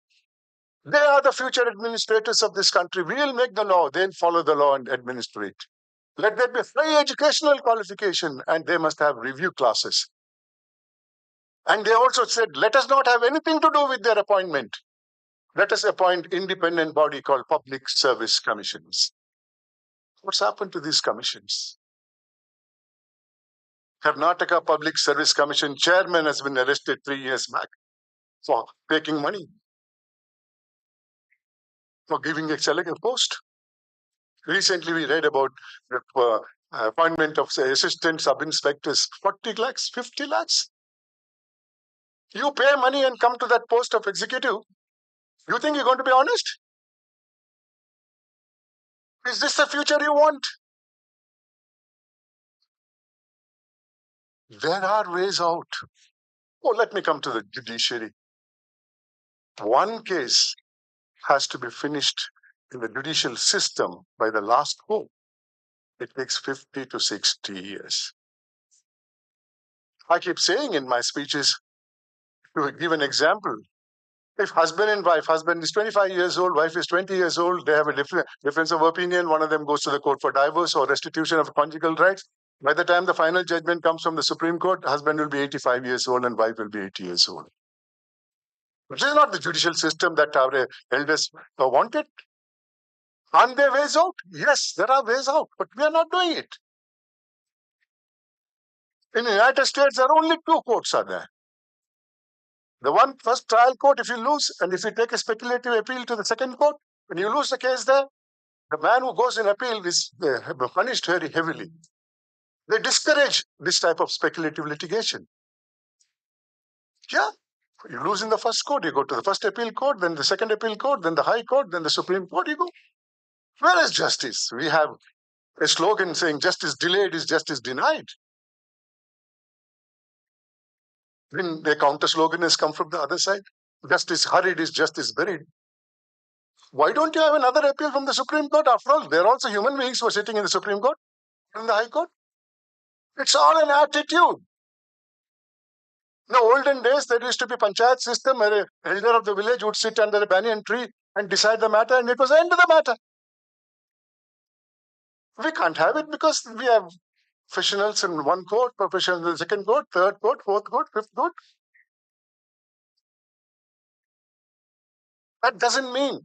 They are the future administrators of this country. We will make the law. They'll follow the law and administer it. Let there be free educational qualification, and they must have review classes. And they also said, let us not have anything to do with their appointment. Let us appoint independent body called Public Service Commissions. What's happened to these commissions? Karnataka Public Service Commission chairman has been arrested 3 years back for taking money, for giving a select post. Recently, we read about the appointment of, say, assistant sub-inspectors, 40 lakhs, 50 lakhs. You pay money and come to that post of executive. You think you're going to be honest? Is this the future you want? There are ways out. Oh, let me come to the judiciary. One case has to be finished in the judicial system by the last court. It takes 50 to 60 years. I keep saying in my speeches, to give an example, if husband and wife, husband is 25 years old, wife is 20 years old, they have a difference of opinion, one of them goes to the court for divorce or restitution of conjugal rights. By the time the final judgment comes from the Supreme Court, husband will be 85 years old and wife will be 80 years old. This is not the judicial system that our elders wanted. Aren't there ways out? Yes, there are ways out, but we are not doing it. In the United States, there are only two courts are there. The one first trial court, if you lose, and if you take a speculative appeal to the second court, when you lose the case there, the man who goes in appeal is punished very heavily. They discourage this type of speculative litigation. Yeah, you lose in the first court, you go to the first appeal court, then the second appeal court, then the high court, then the Supreme Court, you go. Where is justice? We have a slogan saying justice delayed is justice denied. Then the counter slogan has come from the other side. Justice hurried is justice buried. Why don't you have another appeal from the Supreme Court? After all, they're also human beings who are sitting in the Supreme Court, in the High Court. It's all an attitude. In the olden days, there used to be panchayat system where an elder of the village would sit under a banyan tree and decide the matter, and it was the end of the matter. We can't have it because we have professionals in one court, professionals in the second court, third court, fourth court, fifth court. That doesn't mean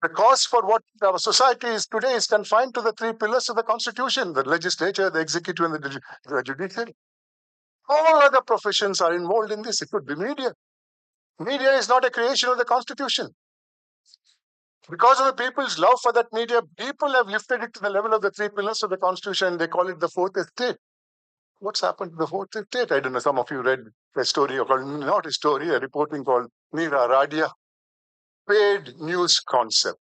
the cause for what our society is today is confined to the three pillars of the Constitution, the legislature, the executive, and the judiciary. All other professions are involved in this. It could be media. Media is not a creation of the Constitution. Because of the people's love for that media, people have lifted it to the level of the three pillars of the Constitution, and they call it the fourth estate. What's happened to the fourth estate? I don't know. Some of you read a story, or not a story, a reporting called Neera Radia. Paid news concept.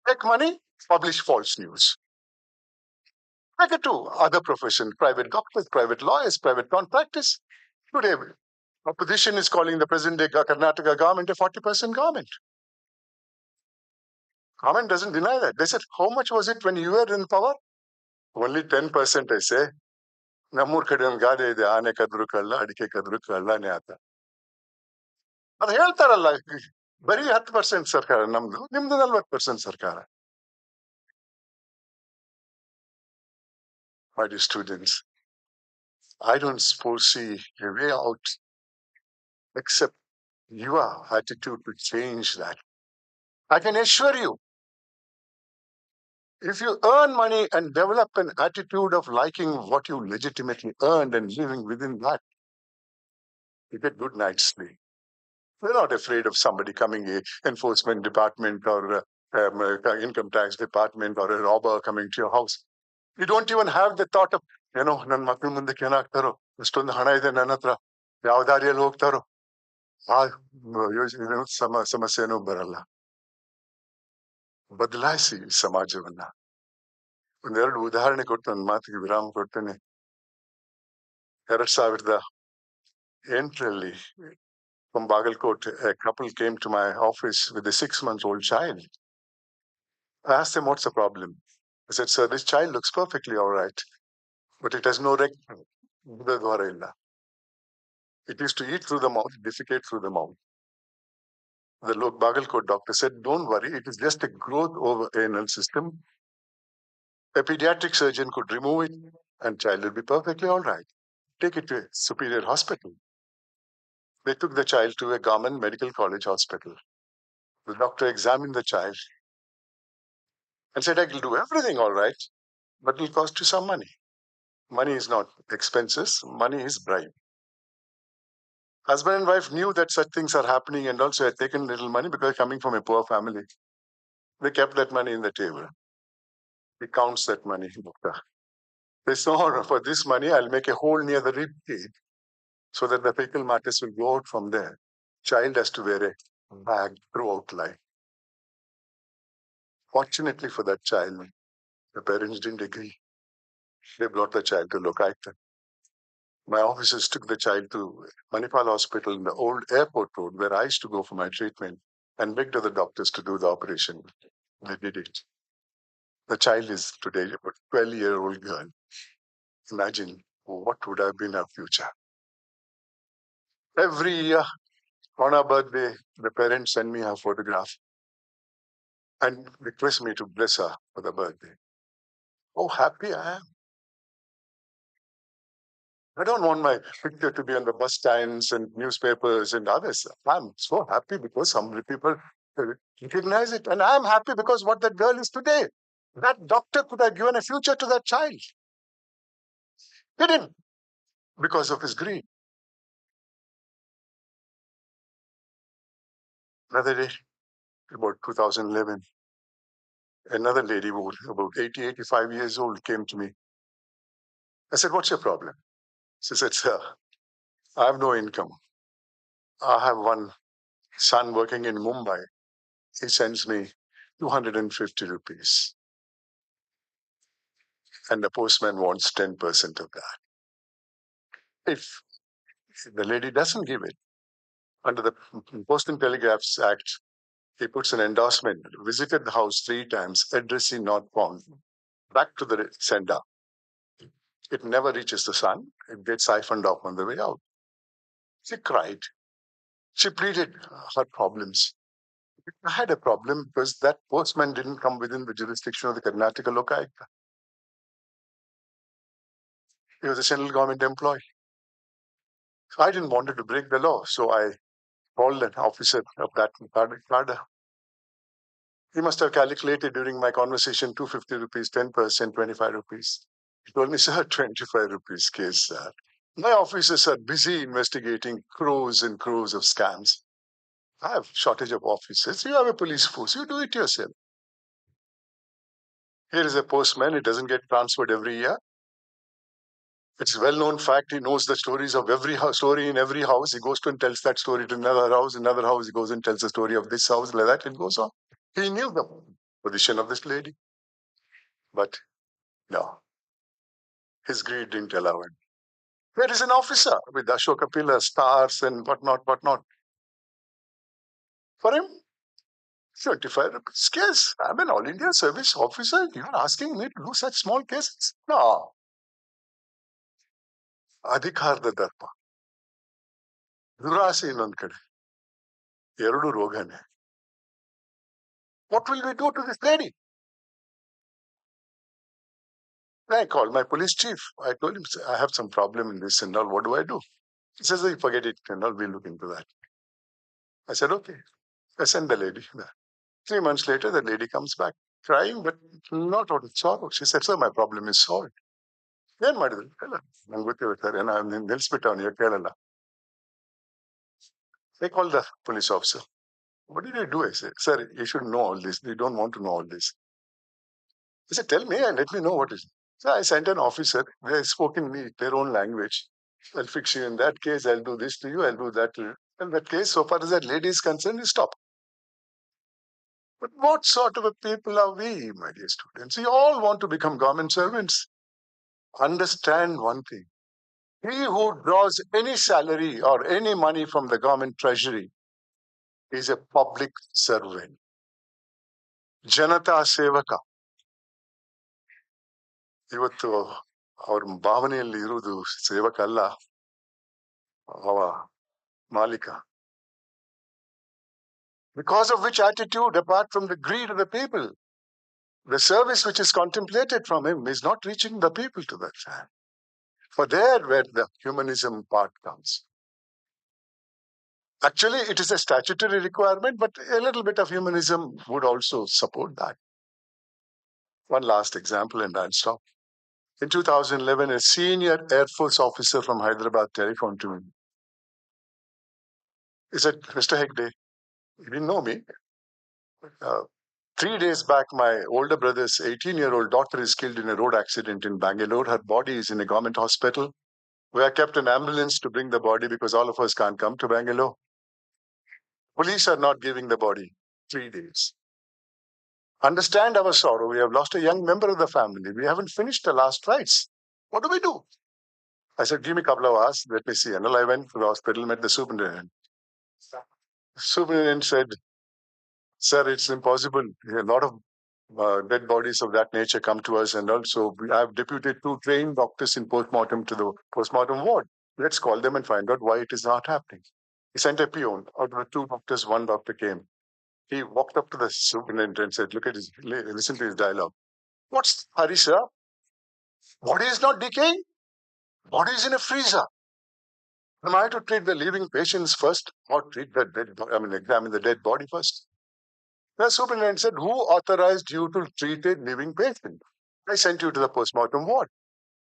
Take money, publish false news. Take it to other professions, private doctors, private lawyers, private contractors. Today, Opposition is calling the present-day Karnataka government a 40% government. Government doesn't deny that. They said, how much was it when you were in power? Only 10%, I say. ನಮ್ಮೂರ್ ಕಡೆ ಒಂದು ಗಾದೆ ಇದೆ, ಆನೆ ಕದ್ರು ಕಳ್ಳ ಅಡಿಕೆ ಕದ್ರು ಕಳ್ಳನೇ ಆತ. ಅದು ಹೇಳ್ತಾರಲ್ಲ, ಬರೀ 10% ಸರ್ಕಾರ ನಮ್ದು, ನಿಮ್ದು 40% ಸರ್ಕಾರ. My dear students, I don't foresee a way out except your attitude to change that. I can assure you, if you earn money and develop an attitude of liking what you legitimately earned and living within that, you get good night's sleep. We're not afraid of somebody coming, a enforcement department or income tax department or a robber coming to your house. You don't even have the thought of, ನನ್ನ ಮಕ್ಕಳ ಮುಂದಕ್ಕೆ ಏನಾಗ್ತಾರೋ, ಎಷ್ಟೊಂದು ಹಣ ಇದೆ ನನ್ನ ಹತ್ರ, ಯಾವ ದಾರಿಯಲ್ಲಿ ಹೋಗ್ತಾರೋ, ಆ ಸಮಸ್ಯೆನೂ ಬರಲ್ಲ. ಬದಲಾಯಿಸಿ ಸಮಾಜವನ್ನ. ಒಂದೆರಡು ಉದಾಹರಣೆ ಕೊಟ್ಟು ನನ್ನ ಮಾತಿಗೆ ವಿರಾಮ ಕೊಡ್ತೇನೆ. 2008 from Bagalkot, a couple came to my office with a 6-month-old child. I asked them, what's the problem? I said, sir, this child looks perfectly all right, but it has no rectum. It used to eat through the mouth, defecate through the mouth. The Bagalkot doctor said, don't worry, it is just a growth over anal system. A pediatric surgeon could remove it and child will be perfectly all right. Take it to a superior hospital. They took the child to a government medical college hospital. The doctor examined the child and said, I will do everything all right, but it will cost you some money. Money is not expenses, money is bribe. Husband and wife knew that such things are happening and also had taken little money because coming from a poor family. They kept that money in the table. He counts that money, doctor. They said, no, for this money, I'll make a hole near the rib cage so that the fecal matters will go out from there. Child has to wear a bag throughout life. Fortunately for that child, the parents didn't agree. They brought the child to Lokaita. My officers took the child to Manipal Hospital in the old airport road where I used to go for my treatment and begged the doctors to do the operation. They did it. The child is today a 12-year-old girl. Imagine what would have been our future. Every year on our birthday, the parents send me her photograph and request me to bless her for the birthday. Oh, happy I am. I don't want my picture to be on the bus stands and newspapers and others. I'm so happy because some people recognize it. And I'm happy because what that girl is today. That doctor could have given a future to that child. He didn't because of his greed. Another day, about 2011, another lady about 80, 85 years old came to me. I said, what's your problem? She said, sir, I have no income. I have one son working in Mumbai. He sends me 250 rupees. And the postman wants 10% of that. If the lady doesn't give it, under the Post and Telegraphs Act, he puts an endorsement, visited the house 3 times, addressee not found, back to the sender. It never reaches the son. It gets siphoned off on the way out. She cried. She pleaded her problems. I had a problem because that postman didn't come within the jurisdiction of the Karnataka Lokaita. He was a central government employee. I didn't want to break the law, so I called an officer of that cadre. He must have calculated during my conversation 250 rupees, 10%, 25 rupees. He told me, sir, 25 rupees case, sir. My officers are busy investigating crores and crores of scams. I have shortage of officers. You have a police force. You do it yourself. Here is a postman. It doesn't get transferred every year. It's a well-known fact. He knows the stories of every story in every house. He goes to and tells that story to another house. Another house, he goes and tells the story of this house. Like that, it goes on. He knew the position of this lady. But no, his greed didn't allow him. There is an officer with Ashoka pillar, stars, and whatnot. For him, 25 rupees case. I'm an all India service officer. You're asking me to do such small cases? No. ಅಧಿಕಾರದ ದರ್ಪ ದುರಾಸೆ ಇನ್ನೊಂದ್ ಕಡೆ ಎರಡು ರೋಗನೇ. What will we do to this lady? I called my police chief. I told him, I have some problem in this and all. What do I do? He says, forget it and all. We'll look into that. I said, okay. I sent the lady there. 3 months later, the lady comes back crying, but not out of sorrow. She said, sir, my problem is solved. ಏನ್ ಮಾಡಿದ್ರು ನಂಗೆ ಗೊತ್ತಿರ್ತಾರೆ ನಾನು ನಿಲ್ಸ್ಬಿಟ್ಟವನು ಈಗ ಕೇಳಲ್ಲ. They called the police officer. What did I do? I said, sir, you should know all this. You don't want to know all this. He said, tell me and let me know what is it. So I sent an officer. They spoke in their own language. I'll fix you in that case. I'll do this to you. I'll do that to you. And that case, so far as that lady is concerned, is stopped. But what sort of a people are we, my dear students? We all want to become government servants. Understand one thing. He who draws any salary or any money from the government treasury is a public servant. Janata Sevaka. ಇವತ್ತು ಅವ್ರ ಭಾವನೆಯಲ್ಲಿ ಇರುವುದು ಸೇವಕ ಅಲ್ಲ, ಅವ ಮಾಲೀಕ. Because of which attitude, apart from the greed of the people, the service which is contemplated from him is not reaching the people to that time. For there where the humanism part comes. Actually, it is a statutory requirement, but a little bit of humanism would also support that. One last example and I'll stop. In 2011, a senior Air Force officer from Hyderabad telephoned to me. He said, Mr. Hegde, you didn't know me. 3 days back, my older brother's 18-year-old daughter is killed in a road accident in Bangalore. Her body is in a government hospital. We have kept an ambulance to bring the body because all of us can't come to Bangalore. Police are not giving the body 3 days. Understand our sorrow. We have lost a young member of the family. We haven't finished the last rites. What do we do? I said, give me a couple of hours. Let me see. And I went to the hospital, met the superintendent. Superintendent said, sir, it's impossible. A lot of dead bodies of that nature come to us, and also I have deputed 2 trained doctors in postmortem to the postmortem ward. Let's call them and find out why it is not happening. He sent a peon. Out of the 2 doctors, 1 doctor came. He walked up to the superintendent and said, look at his, listen to his dialogue. What's Hari, sir? Body is not decaying. Body is in a freezer. Am I to treat the living patients first or treat the dead, examine the dead body first? The superintendent said, who authorized you to treat a living patient? I sent you to the postmortem ward.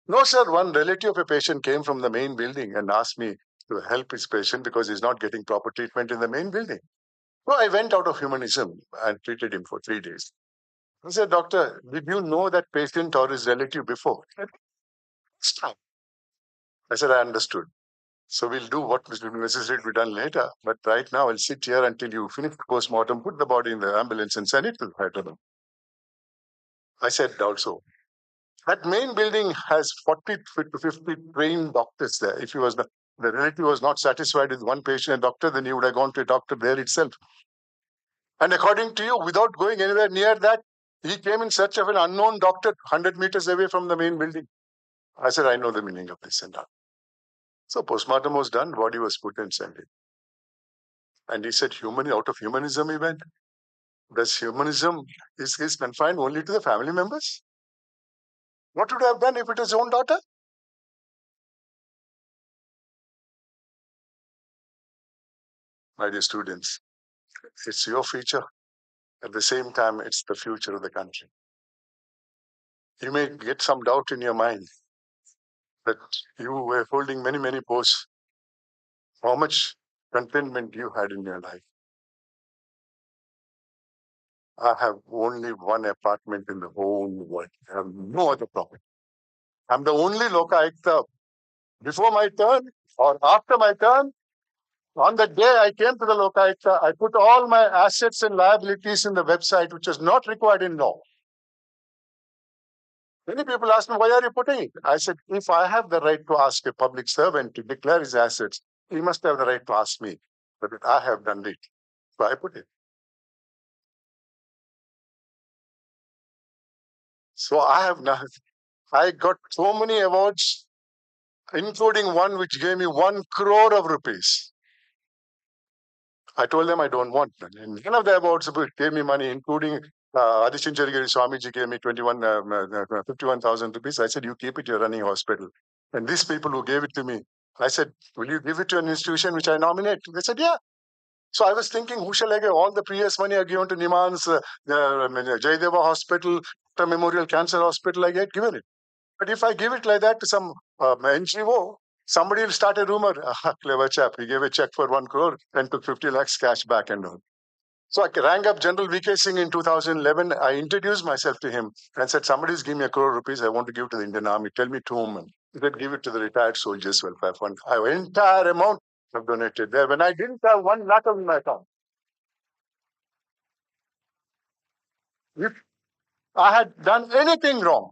No, sir, one relative of a patient came from the main building and asked me to help his patient because he's not getting proper treatment in the main building. So I went out of humanism and treated him for 3 days. I said, doctor, did you know that patient or his relative before? Stop. I said, I understood. So we'll do what is necessary to be done later. But right now, I'll sit here until you finish the postmortem, put the body in the ambulance and send it to the Hyderabad. I said also, that main building has 40 to 50 trained doctors there. If he was the relative was not satisfied with one patient and doctor, then he would have gone to a doctor there itself. And according to you, without going anywhere near that, he came in search of an unknown doctor 100 meters away from the main building. I said, I know the meaning of this and that. So postmortem was done, body was put and sent in. And he said, out of humanism he went. Does humanism is confined only to the family members? What would have done if it was his own daughter? My dear students, it's your future. At the same time, it's the future of the country. You may get some doubt in your mind that you were holding many, many posts. How much contentment you had in your life? I have only one apartment in the whole world. I have no other property. I'm the only Lokayukta. Before my turn or after my turn, on the day I came to the Lokayukta, I put all my assets and liabilities in the website, which is not required in law. Many people ask me, why are you putting it? I said, if I have the right to ask a public servant to declare his assets, he must have the right to ask me. But I have done it. So I put it. So I got so many awards, including one which gave me 1 crore of rupees. I told them I don't want none. And none of the awards gave me money, including Adishan Charigiri Swamiji gave me 51,000 rupees. I said, you keep it, you're running a hospital. And these people who gave it to me, I said, will you give it to an institution which I nominate? They said, yeah. So I was thinking, who shall I give? All the previous money I given to Niman's, Jaydeva Hospital, Memorial Cancer Hospital, I get given it. But if I give it like that to some NGO, somebody will start a rumor. Clever chap, he gave a check for 1 crore and took 50 lakhs cash back and all. So I rang up General VK Singh in 2011. I introduced myself to him and said, somebody's giving me 1 crore rupees. I want to give to the Indian Army. Tell me to whom. He said, give it to the retired soldiers welfare fund. Our entire amount I've donated there when I didn't have 1 lakh in my account. If I had done anything wrong,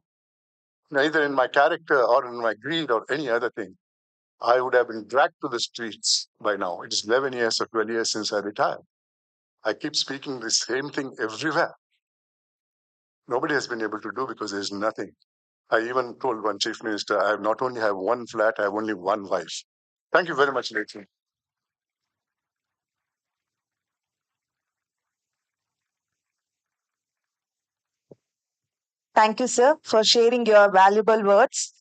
neither in my character or in my greed or any other thing, I would have been dragged to the streets by now. It is 11 years or 12 years since I retired. I keep speaking the same thing everywhere. Nobody has been able to do because there's nothing. I even told one chief minister, I have not only have 1 flat, I have only 1 wife. Thank you very much, Leighton. Thank you, sir, for sharing your valuable words.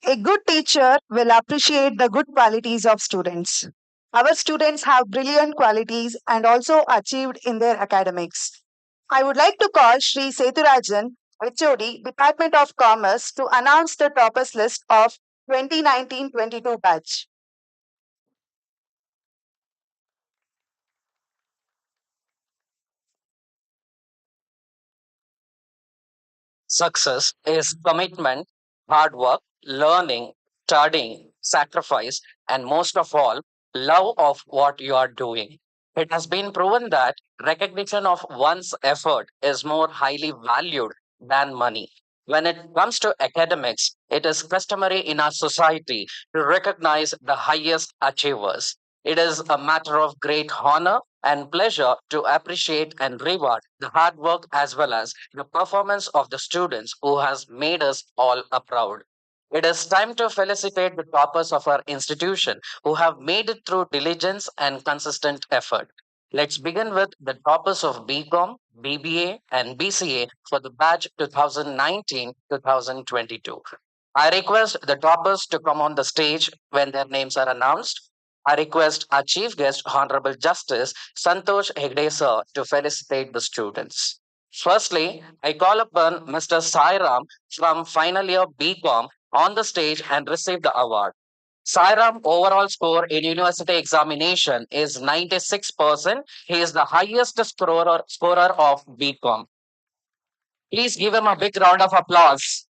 A good teacher will appreciate the good qualities of students. Our students have brilliant qualities and also achieved in their academics. I would like to call Sri Seturajan, HOD, Department of Commerce, to announce the toppers list of 2019-22 batch. Success is commitment, hard work, learning, studying, sacrifice, and most of all, love of what you are doing. It has been proven that recognition of one's effort is more highly valued than money. When it comes to academics, it is customary in our society to recognize the highest achievers. It is a matter of great honor and pleasure to appreciate and reward the hard work as well as the performance of the students who has made us all proud. It is time to felicitate the toppers of our institution who have made it through diligence and consistent effort. Let's begin with the toppers of BCom, BBA, and BCA for the batch 2019-2022. I request the toppers to come on the stage when their names are announced. I request our chief guest, Honorable Justice Santosh Hegde sir, to felicitate the students. Firstly, I call upon Mr. Sairam from final year BCom on the stage and receive the award. Sairam overall score in university examination is 96%. He is the highest scorer of BCom. Please give him a big round of applause.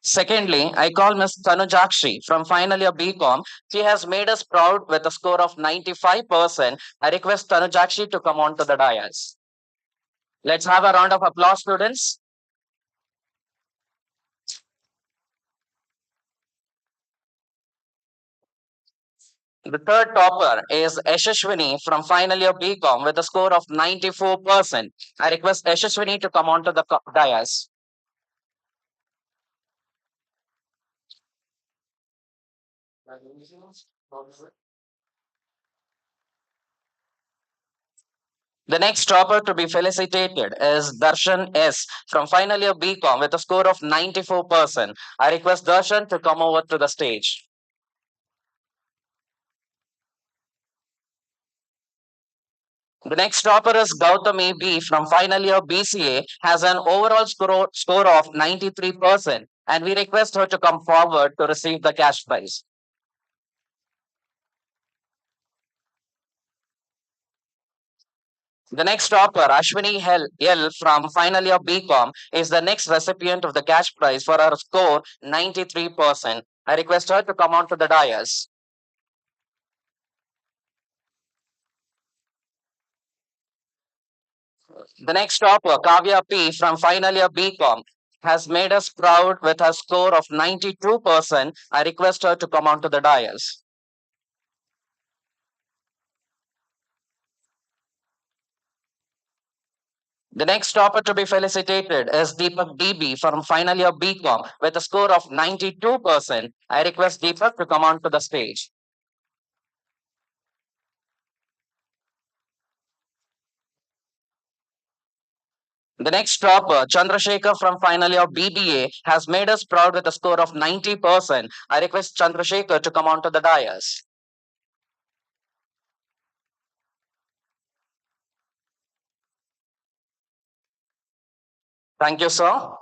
Secondly, I call Ms. Tanujakshi from final year BCom. She has made us proud with a score of 95%. I request Tanujakshi to come on to the dais. Let's have a round of applause, students. The third topper is Yashashwini from final year BCom with a score of 94%. I request Yashashwini to come on to the dais. The next topper to be felicitated is Darshan S from final year BCom with a score of 94%. I request Darshan to come over to the stage. The next topper is Gautami B from final year BCA, has an overall score of 93%, and we request her to come forward to receive the cash prize. The next topper, Ashwini L from final year BCom, is the next recipient of the cash prize for her score 93%. I request her to come on to the dais. The next topper, Kavya P from final year BCom, has made us proud with her score of 92%. I request her to come onto the dais. The next topper to be felicitated is Deepak DB from final year BCom with a score of 92%. I request Deepak to come onto the stage. The next topper, Chandrasekhar from final year BBA, has made us proud with a score of 90%. I request Chandrasekhar to come onto the dais. Thank you, sir.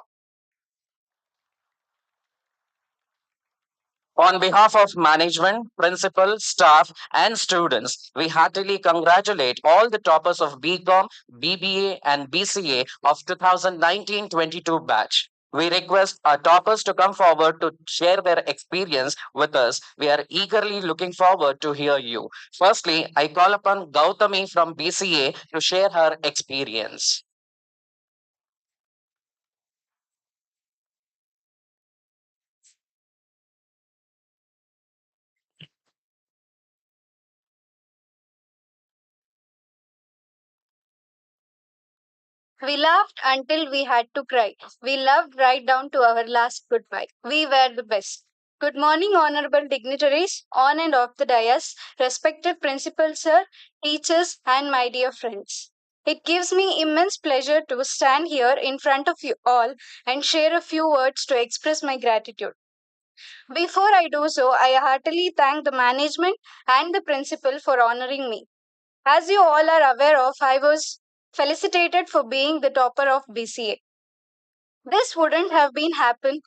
On behalf of management, principal, staff, and students, we heartily congratulate all the toppers of BCom, BBA, and BCA of 2019-22 batch. We request our toppers to come forward to share their experience with us. We are eagerly looking forward to hear you. Firstly, I call upon Gautami from BCA to share her experience. We laughed until we had to cry. We loved right down to our last goodbye. We were the best. Good morning, honorable dignitaries, on and off the dais, respected principal sir, teachers, and my dear friends. It gives me immense pleasure to stand here in front of you all and share a few words to express my gratitude. Before I do so, I heartily thank the management and the principal for honoring me. As you all are aware of, I was felicitated for being the topper of BCA. This wouldn't have been happen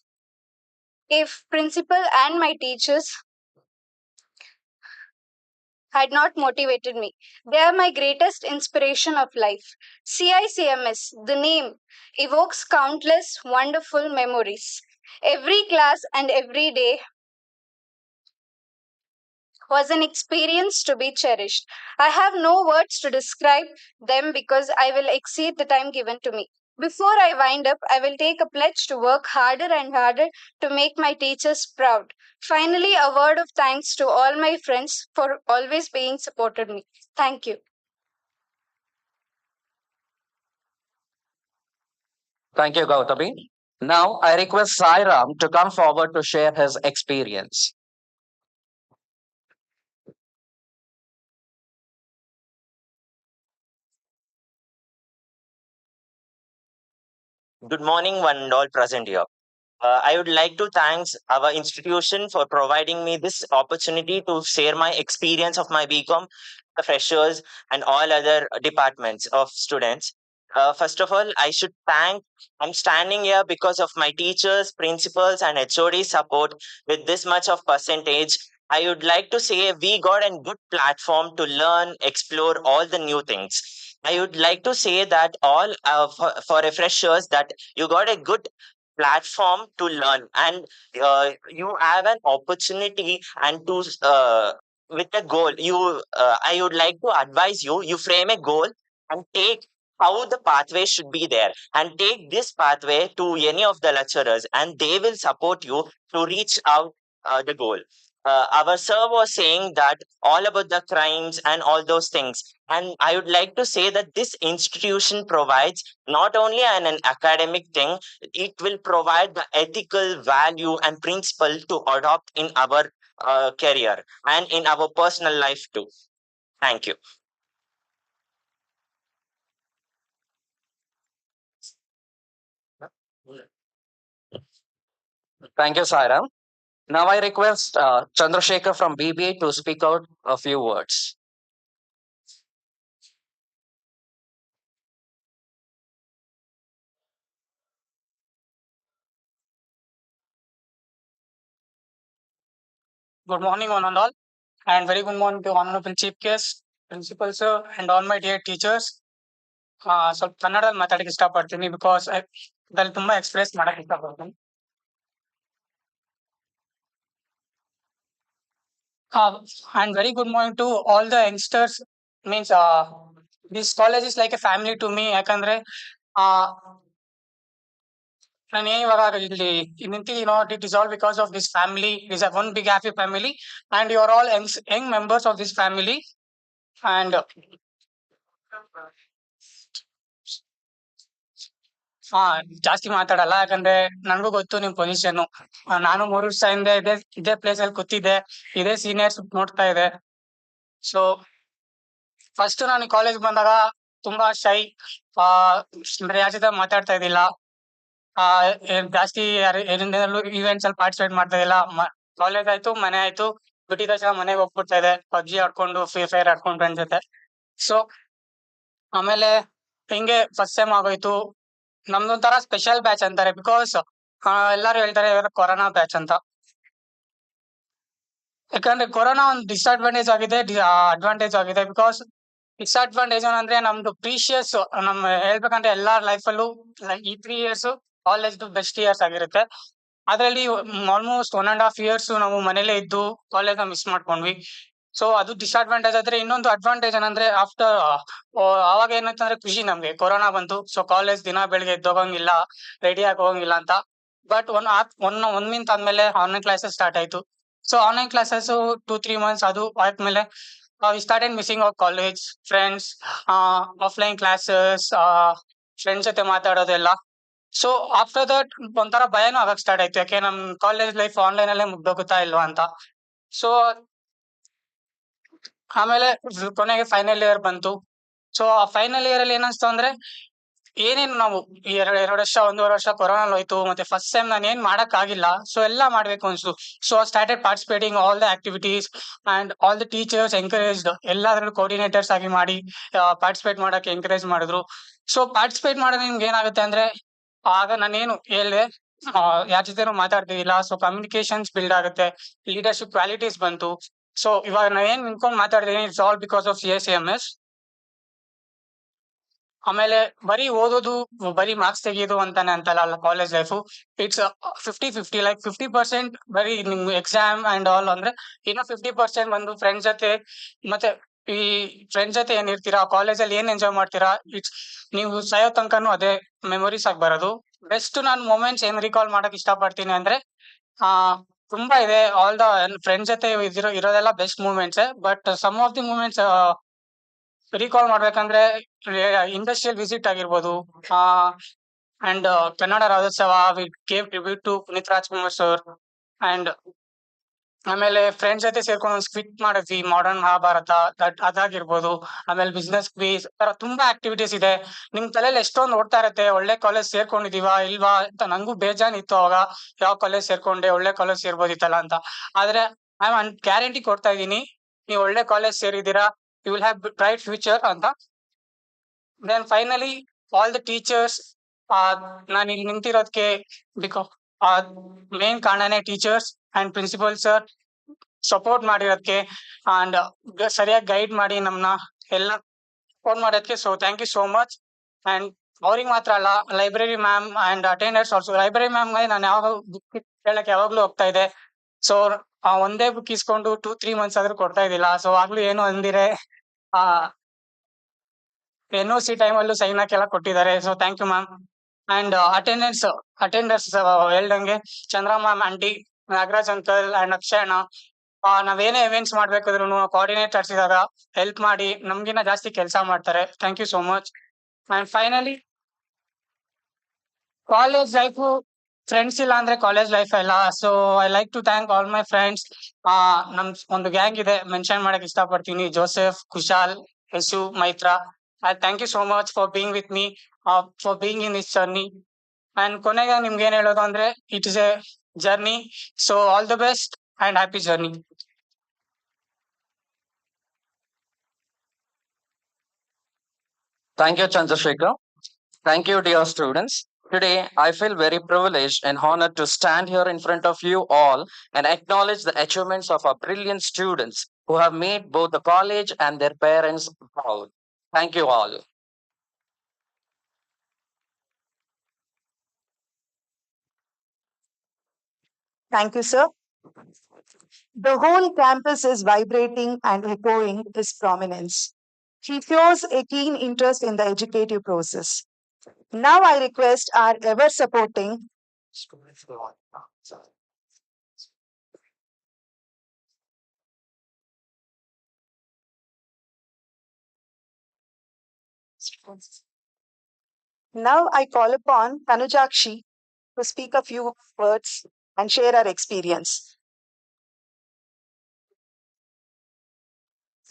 if principal and my teachers had not motivated me. They are my greatest inspiration of life. CICMS, the name, evokes countless wonderful memories. Every class and every day was an experience to be cherished. I have no words to describe them because I will exceed the time given to me. Before I wind up, I will take a pledge to work harder and harder to make my teachers proud. Finally, a word of thanks to all my friends for always being supported me. Thank you. Thank you, Gautami. Now, I request Sairam to come forward to share his experience. Good morning, one and all present here. I would like to thank our institution for providing me this opportunity to share my experience of my BCom, the freshers, and all other departments of students. First of all, I should thank. I'm standing here because of my teachers, principals, and HOD support with this much of percentage. I would like to say we got a good platform to learn, explore all the new things. I would like to say that all for freshers that you got a good platform to learn and you have an opportunity and to with a goal I would like to advise you frame a goal and take how the pathway should be there and take this pathway to any of the lecturers and they will support you to reach out the goal. Our sir was saying that all about the crimes and all those things, and I would like to say that this institution provides not only an academic thing, it will provide the ethical value and principle to adopt in our career and in our personal life too. Thank you. Thank you, Sairam. Now, I request Chandrasekhar from BBA to speak out a few words. Good morning, one and all, and very good morning to Honorable Chief Guest, Principal Sir, and all my dear teachers. ಸ್ವಲ್ಪ ಕನ್ನಡದಲ್ಲಿ ಮಾತಾಡಕ್ಕೆ ಇಷ್ಟಪಡ್ತೀನಿ because ಇದ್ರಲ್ಲಿ ತುಂಬಾ express ಮಾಡಕ್ಕೆ ಇಷ್ಟಪಡ್ತೀನಿ. And very good morning to all the youngsters, means This college is like a family to me. ಯಾಕಂದ್ರೆ ನಾನು ಇವಾಗ ಇಲ್ಲಿ ನಿಂತಿದ್ದೀನೋ, it is all because of this family. Is a one big happy family and you are all young members of this family. And ಹಾ, ಜಾಸ್ತಿ ಮಾತಾಡಲ್ಲ ಯಾಕಂದ್ರೆ ನನಗೂ ಗೊತ್ತು ನಿಮ್ ಪೊಸಿಷನ್. ನಾನು 3 ವರ್ಷದಿಂದ ಇದೇ ಪ್ಲೇಸ್ ಅಲ್ಲಿ ಕೂತಿದ್ದೆ, ಇದೇ ಸೀನಿಯರ್ಸ್ ನೋಡ್ತಾ ಇದೆ. ಸೊ ಫಸ್ಟ್ ನಾನು ಕಾಲೇಜ್ ಬಂದಾಗ ತುಂಬಾ ಶೈ, ಅಂದ್ರೆ ಯಾರ ಜೊತೆ ಮಾತಾಡ್ತಾ ಇದ್ದಿಲ್ಲ. ಜಾಸ್ತಿ ಏನೇನಲ್ಲೂ ಇವೆಂಟ್ಸ್ ಅಲ್ಲಿ ಪಾರ್ಟಿಸಿಪೇಟ್ ಮಾಡ್ತಾ ಇದ್ದಿಲ್ಲ. ಕಾಲೇಜ್ ಆಯ್ತು, ಮನೆ ಆಯ್ತು, ಬಿಟ್ಟಿದ ತಕ್ಷಣ ಮನೆಗೆ ಹೋಗ್ಬಿಡ್ತಾ ಇದೆ, ಪಬ್ಜಿ ಆಡ್ಕೊಂಡು ಫ್ರೀ ಫೈರ್ ಆಡ್ಕೊಂಡು ಫ್ರೆಂಡ್ ಜೊತೆ. ಸೊ ಆಮೇಲೆ ಹಿಂಗೆ ಫಸ್ಟ್ ಸೆಮ್ ಆಗೋಯ್ತು. ನಮ್ದೊಂಥರ ಸ್ಪೆಷಲ್ ಬ್ಯಾಚ್ ಅಂತಾರೆ, ಬಿಕಾಸ್ ಎಲ್ಲಾರು ಹೇಳ್ತಾರೆ ಕೊರೋನಾ ಬ್ಯಾಚ್ ಅಂತ. ಯಾಕಂದ್ರೆ ಕೊರೋನಾ ಒಂದು ಡಿಸ್ಅಡ್ವಾಂಟೇಜ್ ಆಗಿದೆ, ಅಡ್ವಾಂಟೇಜ್ ಆಗಿದೆ. ಬಿಕಾಸ್ ಡಿಸ್ಅಡ್ವಾಂಟೇಜ್ ಏನಂದ್ರೆ ನಮ್ದು ಪ್ರೀಶಿಯಸ್, ನಮ್ ಹೇಳ್ಬೇಕಂದ್ರೆ ಎಲ್ಲಾರ್ ಲೈಫಲ್ಲೂ ಈ 3 years ಕಾಲೇಜ್ ಬೆಸ್ಟ್ ಇಯರ್ಸ್ ಆಗಿರುತ್ತೆ. ಅದರಲ್ಲಿ ಆಲ್ಮೋಸ್ಟ್ 1.5 years ನಾವು ಮನೇಲೆ ಇದ್ದು ಕಾಲೇಜ್ ನ ಮಿಸ್ ಮಾಡ್ಕೊಂಡ್ವಿ. ಸೊ ಅದು ಡಿಸ್ಅಡ್ವಾಂಟೇಜ್. ಆದ್ರೆ ಇನ್ನೊಂದು ಅಡ್ವಾಂಟೇಜ್ ಏನಂದ್ರೆ ಆಫ್ಟರ್ ಅವಾಗ ಏನಾಯ್ತಂದ್ರೆ ಖುಷಿ ನಮ್ಗೆ, ಕೊರೋನಾ ಬಂತು. ಸೊ ಕಾಲೇಜ್ ದಿನ ಬೆಳಿಗ್ಗೆ ಎದ್ದೋಗಂಗಿಲ್ಲ, ರೆಡಿ ಆಗಿ ಹೋಗಂಗಿಲ್ಲ ಅಂತ. ಬಟ್ ಒನ್ ಮಂತ್ ಆದ್ಮೇಲೆ ಆನ್ಲೈನ್ ಕ್ಲಾಸಸ್ ಸ್ಟಾರ್ಟ್ ಆಯ್ತು. ಸೊ ಆನ್ಲೈನ್ ಕ್ಲಾಸಸ್ 2-3 months ಅದು ಆದ್ಮೇಲೆ we started missing our college friends, offline classes, friends ಜೊತೆ ಮಾತಾಡೋದೆಲ್ಲ. ಸೊ ಆಫ್ಟರ್ ದಟ್ ಒಂಥರ ಭಯನೂ ಆಗಕ್ ಸ್ಟಾರ್ಟ್ ಆಯ್ತು, ಯಾಕೆ ನಮ್ ಕಾಲೇಜ್ ಲೈಫ್ ಆನ್ಲೈನ್ ಅಲ್ಲೇ ಮುಗ್ದೋಗುತ್ತಾ ಇಲ್ವಾ ಅಂತ. ಸೊ ಆಮೇಲೆ ಕೊನೆಗೆ ಫೈನಲ್ ಇಯರ್ ಬಂತು. ಸೊ ಆ ಫೈನಲ್ ಇಯರ್ ಅಲ್ಲಿ ಏನಿಸ್ತು ಅಂದ್ರೆ, ಏನೇನು ನಾವು ಎರಡು ವರ್ಷ, 1.5 ವರ್ಷ ಕೊರೋನಾ ಹೋಯ್ತು, ಮತ್ತೆ ಫಸ್ಟ್ ಸೆಮ್ ನಾನು ಏನ್ ಮಾಡಕ್ ಆಗಿಲ್ಲ. ಸೊ ಎಲ್ಲ ಮಾಡ್ಬೇಕು ಅನ್ಸ್ತು. So started participating all the activities and all the teachers encouraged, ಎಲ್ಲಾದ್ರೂ ಕೋಆರ್ಡಿನೇಟರ್ಸ್ ಆಗಿ ಮಾಡಿ ಪಾರ್ಟಿಸಿಪೇಟ್ ಮಾಡಕ್ಕೆ ಎಂಕರೇಜ್ ಮಾಡಿದ್ರು. ಸೊ ಪಾರ್ಟಿಸಿಪೇಟ್ ಮಾಡೋದು ನಿಮ್ಗೆ ಏನಾಗುತ್ತೆ ಅಂದ್ರೆ, ಆಗ ನಾನೇನು ಹೇಳಿದೆ, ಯಾರ ಜೊತೆನೂ ಮಾತಾಡ್ತಿದ್ದಿಲ್ಲ. ಸೊ ಕಮ್ಯುನಿಕೇಶನ್ಸ್ ಬಿಲ್ಡ್ ಆಗುತ್ತೆ, ಲೀಡರ್ಶಿಪ್ ಕ್ವಾಲಿಟೀಸ್ ಬಂತು. ಸೊ ಇವಾಗ ನಾವೇನ್ ನಿಂತ್ಕೊಂಡು ಮಾತಾಡ್ತೀನಿ, it's all because of CICMS. ಆಮೇಲೆ ಬರೀ ಓದೋದು, ಬರೀ ಮಾರ್ಕ್ಸ್ ತೆಗಿಯೋದು ಅಂತಾನೆ ಅಂತಲ್ಲ ಕಾಲೇಜ್ ಲೈಫು. ಇಟ್ಸ್ 50-50, ಲೈಕ್ 50% ಬರೀ ನಿಮ್ ಎಕ್ಸಾಮ್ ಅಂಡ್ ಆಲ್ ಅಂದ್ರೆ, ಇನ್ನು 50% ಬಂದು ಫ್ರೆಂಡ್ಸ್ ಜೊತೆ. ಮತ್ತೆ ಈ ಫ್ರೆಂಡ್ಸ್ ಜೊತೆ ಏನಿರ್ತೀರಾ, ಕಾಲೇಜಲ್ಲಿ ಏನ್ ಎಂಜಾಯ್ ಮಾಡ್ತೀರಾ, ಇಟ್ಸ್ ನೀವು ಸಾಯೋ ತನಕನೂ ಅದೇ ಮೆಮೊರೀಸ್ ಆಗಿ ಬರೋದು. ಬೆಸ್ಟ್ ನಾನು ಮೊಮೆಂಟ್ಸ್ ಏನ್ ರಿಕಾಲ್ ಮಾಡಕ್ ಇಷ್ಟಪಡ್ತೀನಿ ಅಂದ್ರೆ, ಆ ತುಂಬಾ ಇದೆ. ಆಲ್ ದ ಫ್ರೆಂಡ್ಸ್ ಜೊತೆ ಇರೋದೆಲ್ಲ best moments. But some of the moments recall ಮಾಡ್ಬೇಕಂದ್ರೆ, ಇಂಡಸ್ಟ್ರಿಯಲ್ ವಿಸಿಟ್ ಆಗಿರ್ಬೋದು, and Kannada Rajyotsava, we gave tribute to Puneeth Rajkumar sir. And ಆಮೇಲೆ ಫ್ರೆಂಡ್ಸ್ ಜೊತೆ ಸೇರ್ಕೊಂಡು ಒಂದು ಸ್ಕ್ವಿಟ್ ಮಾಡಿದ್ವಿ, ಮಾಡರ್ನ್ ಮಹಾಭಾರತ, ಅದಾಗಿರ್ಬೋದು. ಆಮೇಲೆ ಬಿಸ್ನೆಸ್ ಕ್ವೀಸ್, ತರ ತುಂಬಾ ಆಕ್ಟಿವಿಟೀಸ್ ಇದೆ. ನಿಮ್ ತಲೆಯಲ್ಲಿ ಎಷ್ಟೊಂದು ಓಡ್ತಾ ಇರತ್ತೆ, ಒಳ್ಳೆ ಕಾಲೇಜ್ ಸೇರ್ಕೊಂಡಿದೀವಾ ಇಲ್ವಾ ಅಂತ. ನಂಗೂ ಬೇಜಾನ್ ಇತ್ತು ಅವಾಗ, ಯಾವ ಕಾಲೇಜ್ ಸೇರ್ಕೊಂಡೆ, ಒಳ್ಳೆ ಕಾಲೇಜ್ ಸೇರ್ಬೋದಿತ್ತಲ್ಲ ಅಂತ. ಆದ್ರೆ ಐ ಆಮ್ ಗ್ಯಾರಂಟಿ ಕೊಡ್ತಾ ಇದೀನಿ, ನೀವು ಒಳ್ಳೆ ಕಾಲೇಜ್ ಸೇರಿದೀರಾ, you will have bright future ಅಂತ. Then finally all the teachers, ನಾನು ಇಲ್ಲಿ ನಿಂತಿರೋದಕ್ಕೆ ಬಿಕಾಸ್ ಮೇನ್ ಕಾರಣನೇ teachers and principal sir support ಮಾಡಿರೋದಕ್ಕೆ, ಅಂಡ್ ಸರಿಯಾಗಿ ಗೈಡ್ ಮಾಡಿ ನಮ್ನ ಎಲ್ಲ ಸಪೋರ್ಟ್ ಮಾಡೋದಕ್ಕೆ. So thank you so much. And ಅವ್ರಿಗೆ ಮಾತ್ರ ಅಲ್ಲ, library ma'am and attenders also. Library ma'am ನಾನು ಯಾವಾಗ ಬುಕ್ ಕೇಳಕ್ಕೆ ಯಾವಾಗ್ಲೂ ಹೋಗ್ತಾ ಇದೆ. ಸೊ ಒಂದೇ ಬುಕ್ ಇಸ್ಕೊಂಡು 2-3 months ಆದ್ರೂ ಕೊಡ್ತಾ ಇದ್ದಿಲ್ಲ. ಸೊ ಆಗ್ಲೂ ಏನು ಅಂದಿರೆ NOC ಟೈಮಲ್ಲೂ ಸೈನ್ ಹಾಕೆಲ್ಲ ಕೊಟ್ಟಿದ್ದಾರೆ. So thank you ma'am. And attenders ಹೇಳ್ದಂಗೆ Chandra ma'am, aunty, Nagaraj uncle and ಅಕ್ಷಯಣ್ಣ, ನಾವೇನೇ ಇವೆಂಟ್ಸ್ ಮಾಡ್ಬೇಕಾದ್ರು ಕೋಆರ್ಡಿನೇಟರ್ಸ್ ಇದಾಗ ಹೆಲ್ಪ್ ಮಾಡಿ ನಮ್ಗಿನ್ನ ಜಾಸ್ತಿ ಕೆಲಸ ಮಾಡ್ತಾರೆ. Thank you so much. And finally college life, friends ಇಲ್ಲ ಅಂದ್ರೆ ಕಾಲೇಜ್ ಲೈಫ್ ಇಲ್ಲ. So I like to thank all my friends. ನಮ್ ಒಂದು ಗ್ಯಾಂಗ್ ಇದೆ, ಮೆನ್ಷನ್ ಮಾಡಕ್ ಇಷ್ಟಪಡ್ತೀನಿ: Joseph, Kushal, Yashu, Maitra. Thank you so much for being with me, for being in this journey. And ಕೊನೆಗೆ ನಿಮ್ಗೆ ಏನ್ ಹೇಳೋದು ಅಂದ್ರೆ, it is A journey. So all the best and happy journey. Thank you, Chandrasekhar. Thank you, dear students. Today, I feel very privileged and honored to stand here in front of you all and acknowledge the achievements of our brilliant students who have made both the college and their parents proud. Thank you all. Thank you, sir. The whole campus is vibrating and echoing his prominence. He shows a keen interest in the educative process. Now I request our ever supporting Now I call upon Tanujakshi to speak a few words and share her experience.